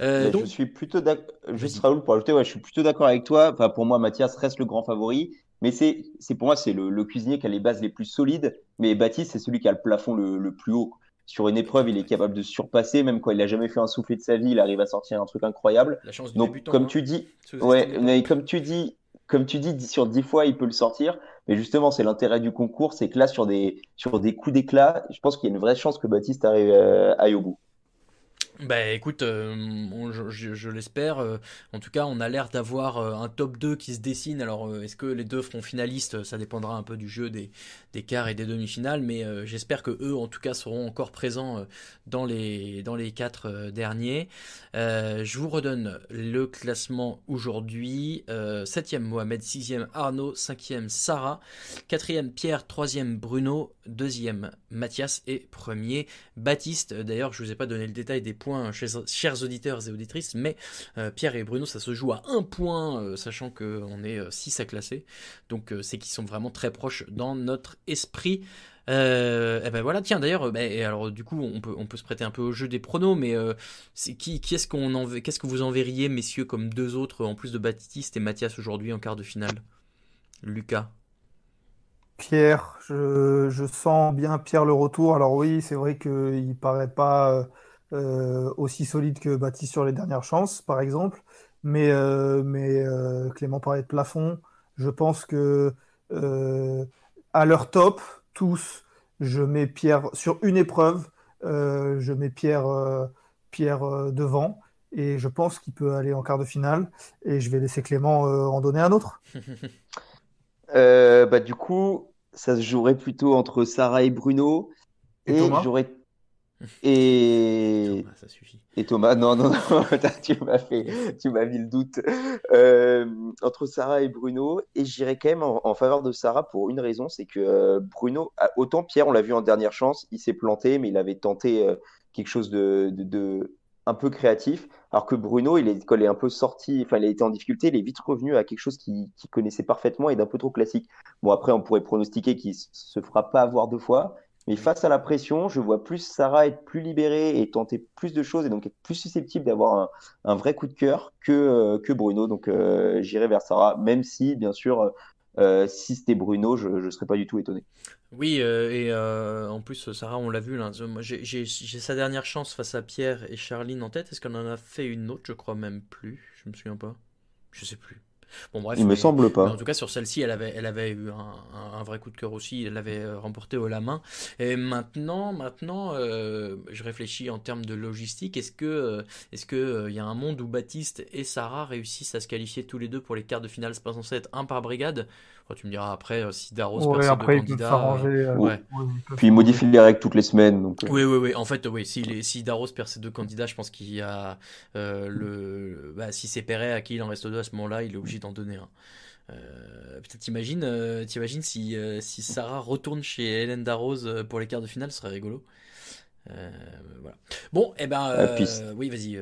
Je suis plutôt d'accord. Juste Raoul pour ajouter, je suis plutôt d'accord avec toi. Enfin, pour moi, Mathias reste le grand favori, mais c'est pour moi c'est le cuisinier qui a les bases les plus solides. Mais Baptiste, c'est celui qui a le plafond le plus haut. Sur une épreuve, il est capable de surpasser, même quand il n'a jamais fait un soufflé de sa vie, il arrive à sortir un truc incroyable. La chance du Donc, débutant, comme tu dis, mais comme tu dis, sur 10 fois, il peut le sortir. Mais justement, c'est l'intérêt du concours, c'est que là, sur des coups d'éclat, je pense qu'il y a une vraie chance que Baptiste aille au bout. Écoute, je l'espère. En tout cas, on a l'air d'avoir un top 2 qui se dessine. Alors, est-ce que les 2 feront finalistes? Ça dépendra un peu du jeu des quarts et des demi-finales. Mais j'espère que eux, en tout cas, seront encore présents dans les 4 derniers. Je vous redonne le classement aujourd'hui. 7e Mohamed, 6e Arnaud, 5e Sarah, 4e Pierre, 3e Bruno, 2e Mathias et 1er Baptiste. D'ailleurs, je ne vous ai pas donné le détail des points, chers auditeurs et auditrices, mais Pierre et Bruno, ça se joue à 1 point, sachant qu'on est 6 à classer. Donc, c'est qu'ils sont vraiment très proches dans notre esprit. Voilà, tiens, d'ailleurs, alors du coup, on peut se prêter un peu au jeu des pronos, mais qu'est-ce que vous enverriez, messieurs, comme 2 autres, en plus de Baptiste et Mathias aujourd'hui en quart de finale? Lucas? Pierre, je sens bien Pierre le retour. Alors oui, c'est vrai qu'il ne paraît pas aussi solide que Baptiste sur les dernières chances, par exemple. Mais Clément parlait de plafond. Je pense que À leur top, tous, je mets Pierre sur une épreuve, je mets Pierre devant, et je pense qu'il peut aller en quart de finale, et je vais laisser Clément en donner un autre. Du coup, ça se jouerait plutôt entre Sarah et Bruno, et Thomas. Thomas, ça suffit. Et Thomas, non, tu m'as mis le doute. Entre Sarah et Bruno, et j'irais quand même en faveur de Sarah pour une raison, c'est que Bruno, autant Pierre, on l'a vu en dernière chance, il s'est planté, mais il avait tenté quelque chose de un peu créatif, alors que Bruno, quand il est un peu sorti, enfin il a été en difficulté, il est vite revenu à quelque chose qu'il connaissait parfaitement et d'un peu trop classique. Bon, après, on pourrait pronostiquer qu'il se fera pas avoir 2 fois. Mais face à la pression, je vois plus Sarah être plus libérée et tenter plus de choses et donc être plus susceptible d'avoir un vrai coup de cœur que Bruno. Donc j'irai vers Sarah, même si, bien sûr, si c'était Bruno, je ne serais pas du tout étonné. Oui, en plus, Sarah, on l'a vu, là, moi, j'ai sa dernière chance face à Pierre et Charline en tête. Est-ce qu'on en a fait une autre? Je crois même plus. Je me souviens pas. Je sais plus. Bon, bref, il me semble pas. Mais en tout cas, sur celle-ci, elle avait eu un vrai coup de cœur aussi. Elle l'avait remporté haut la main. Et maintenant, je réfléchis en termes de logistique. Est-ce que y a un monde où Baptiste et Sarah réussissent à se qualifier tous les deux pour les quarts de finale? C'est pas censé être un par brigade? Tu me diras après si Darros perd ses 2 candidats. Puis il modifie les règles toutes les semaines. Donc, Oui. En fait, oui. Si Darros perd ses 2 candidats, je pense qu'il y a si c'est Perret à qui il en reste 2 à ce moment-là, il est obligé d'en donner un. Peut-être t'imagines si Sarah retourne chez Hélène Darroze pour les quarts de finale, ce serait rigolo. Voilà. Bon, oui, vas-y.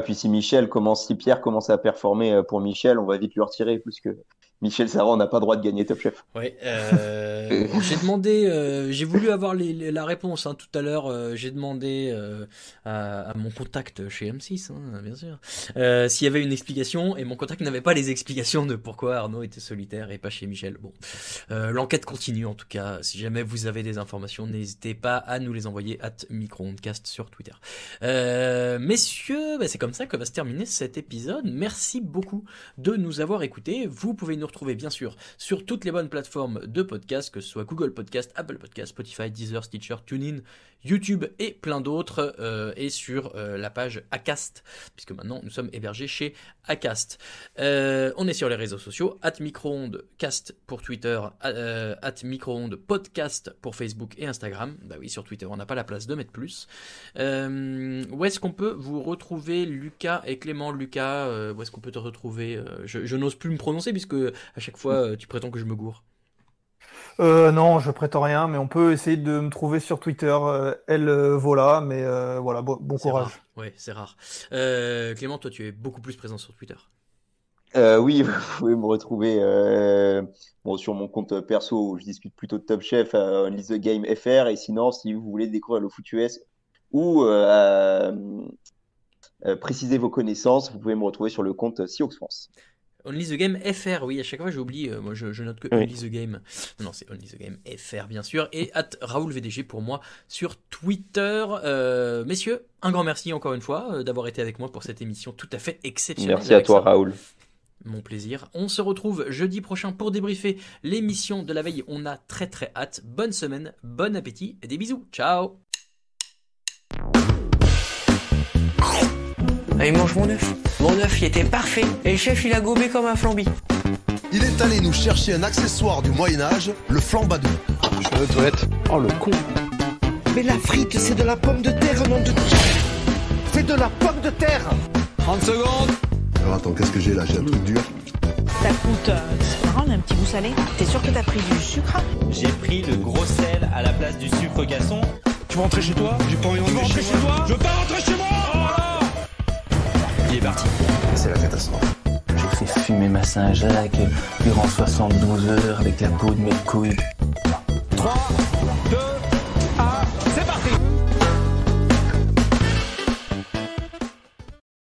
Puis si Pierre commence à performer pour Michel, on va vite lui retirer, puisque Michel Sarah, on n'a pas le droit de gagner Top Chef. Ouais, j'ai demandé, j'ai voulu avoir la réponse tout à l'heure. J'ai demandé à mon contact chez M6, bien sûr, s'il y avait une explication, et mon contact n'avait pas les explications de pourquoi Arnaud était solitaire et pas chez Michel. Bon, l'enquête continue en tout cas. Si jamais vous avez des informations, n'hésitez pas à nous les envoyer @microondcast sur Twitter. Messieurs, c'est comme ça que va se terminer cet épisode. Merci beaucoup de nous avoir écoutés. Vous pouvez nous retrouver bien sûr sur toutes les bonnes plateformes de podcast, que ce soit Google Podcast, Apple Podcast, Spotify, Deezer, Stitcher, TuneIn, YouTube et plein d'autres, et sur la page Acast, puisque maintenant nous sommes hébergés chez Acast. On est sur les réseaux sociaux, @microondcast pour Twitter, @microondpodcast pour Facebook et Instagram. Bah oui, sur Twitter on n'a pas la place de mettre plus. Où est-ce qu'on peut vous retrouver, Lucas et Clément? Lucas, où est-ce qu'on peut te retrouver? Je n'ose plus me prononcer puisque à chaque fois tu prétends que je me gourre. Non, je prétends rien, mais on peut essayer de me trouver sur Twitter, Vola, mais voilà, bon courage. Oui, c'est rare. Clément, toi, tu es beaucoup plus présent sur Twitter. Oui, vous pouvez me retrouver sur mon compte perso où je discute plutôt de Top Chef, Only the Game FR, et sinon, si vous voulez découvrir le foot US ou préciser vos connaissances, vous pouvez me retrouver sur le compte Sioux France. Only the Game FR, oui, à chaque fois j'oublie, moi je note que Only the Game. Non, c'est Only the Game FR bien sûr, et @RaoulVDG pour moi sur Twitter. Messieurs, un grand merci encore une fois d'avoir été avec moi pour cette émission tout à fait exceptionnelle. Merci à toi, Raoul. Mon plaisir. On se retrouve jeudi prochain pour débriefer l'émission de la veille. On a très très hâte. Bonne semaine, bon appétit et des bisous. Ciao. Allez, mange mon œuf. Mon œuf, il était parfait. Et le chef, il a gobé comme un flambi. Il est allé nous chercher un accessoire du Moyen-Âge, le flambadou. Je suis aux toilettes. Oh, le con. Mais la frite, c'est de la pomme de terre, nom de... C'est de la pomme de terre. 30 secondes. Alors attends, qu'est-ce que j'ai là? J'ai un truc dur. Ça coûte, c'est marrant, on a un petit goût salé. T'es sûr que t'as pris du sucre? J'ai pris le gros sel à la place du sucre gasson. Tu veux rentrer chez toi? J'ai pas envie de rentrer chez moi. Je veux pas rentrer chez moi. Oh là. Il est parti. C'est la catastrophe. J'ai fait fumer ma Saint-Jacques durant 72 heures avec la peau de mes couilles. 3, 2,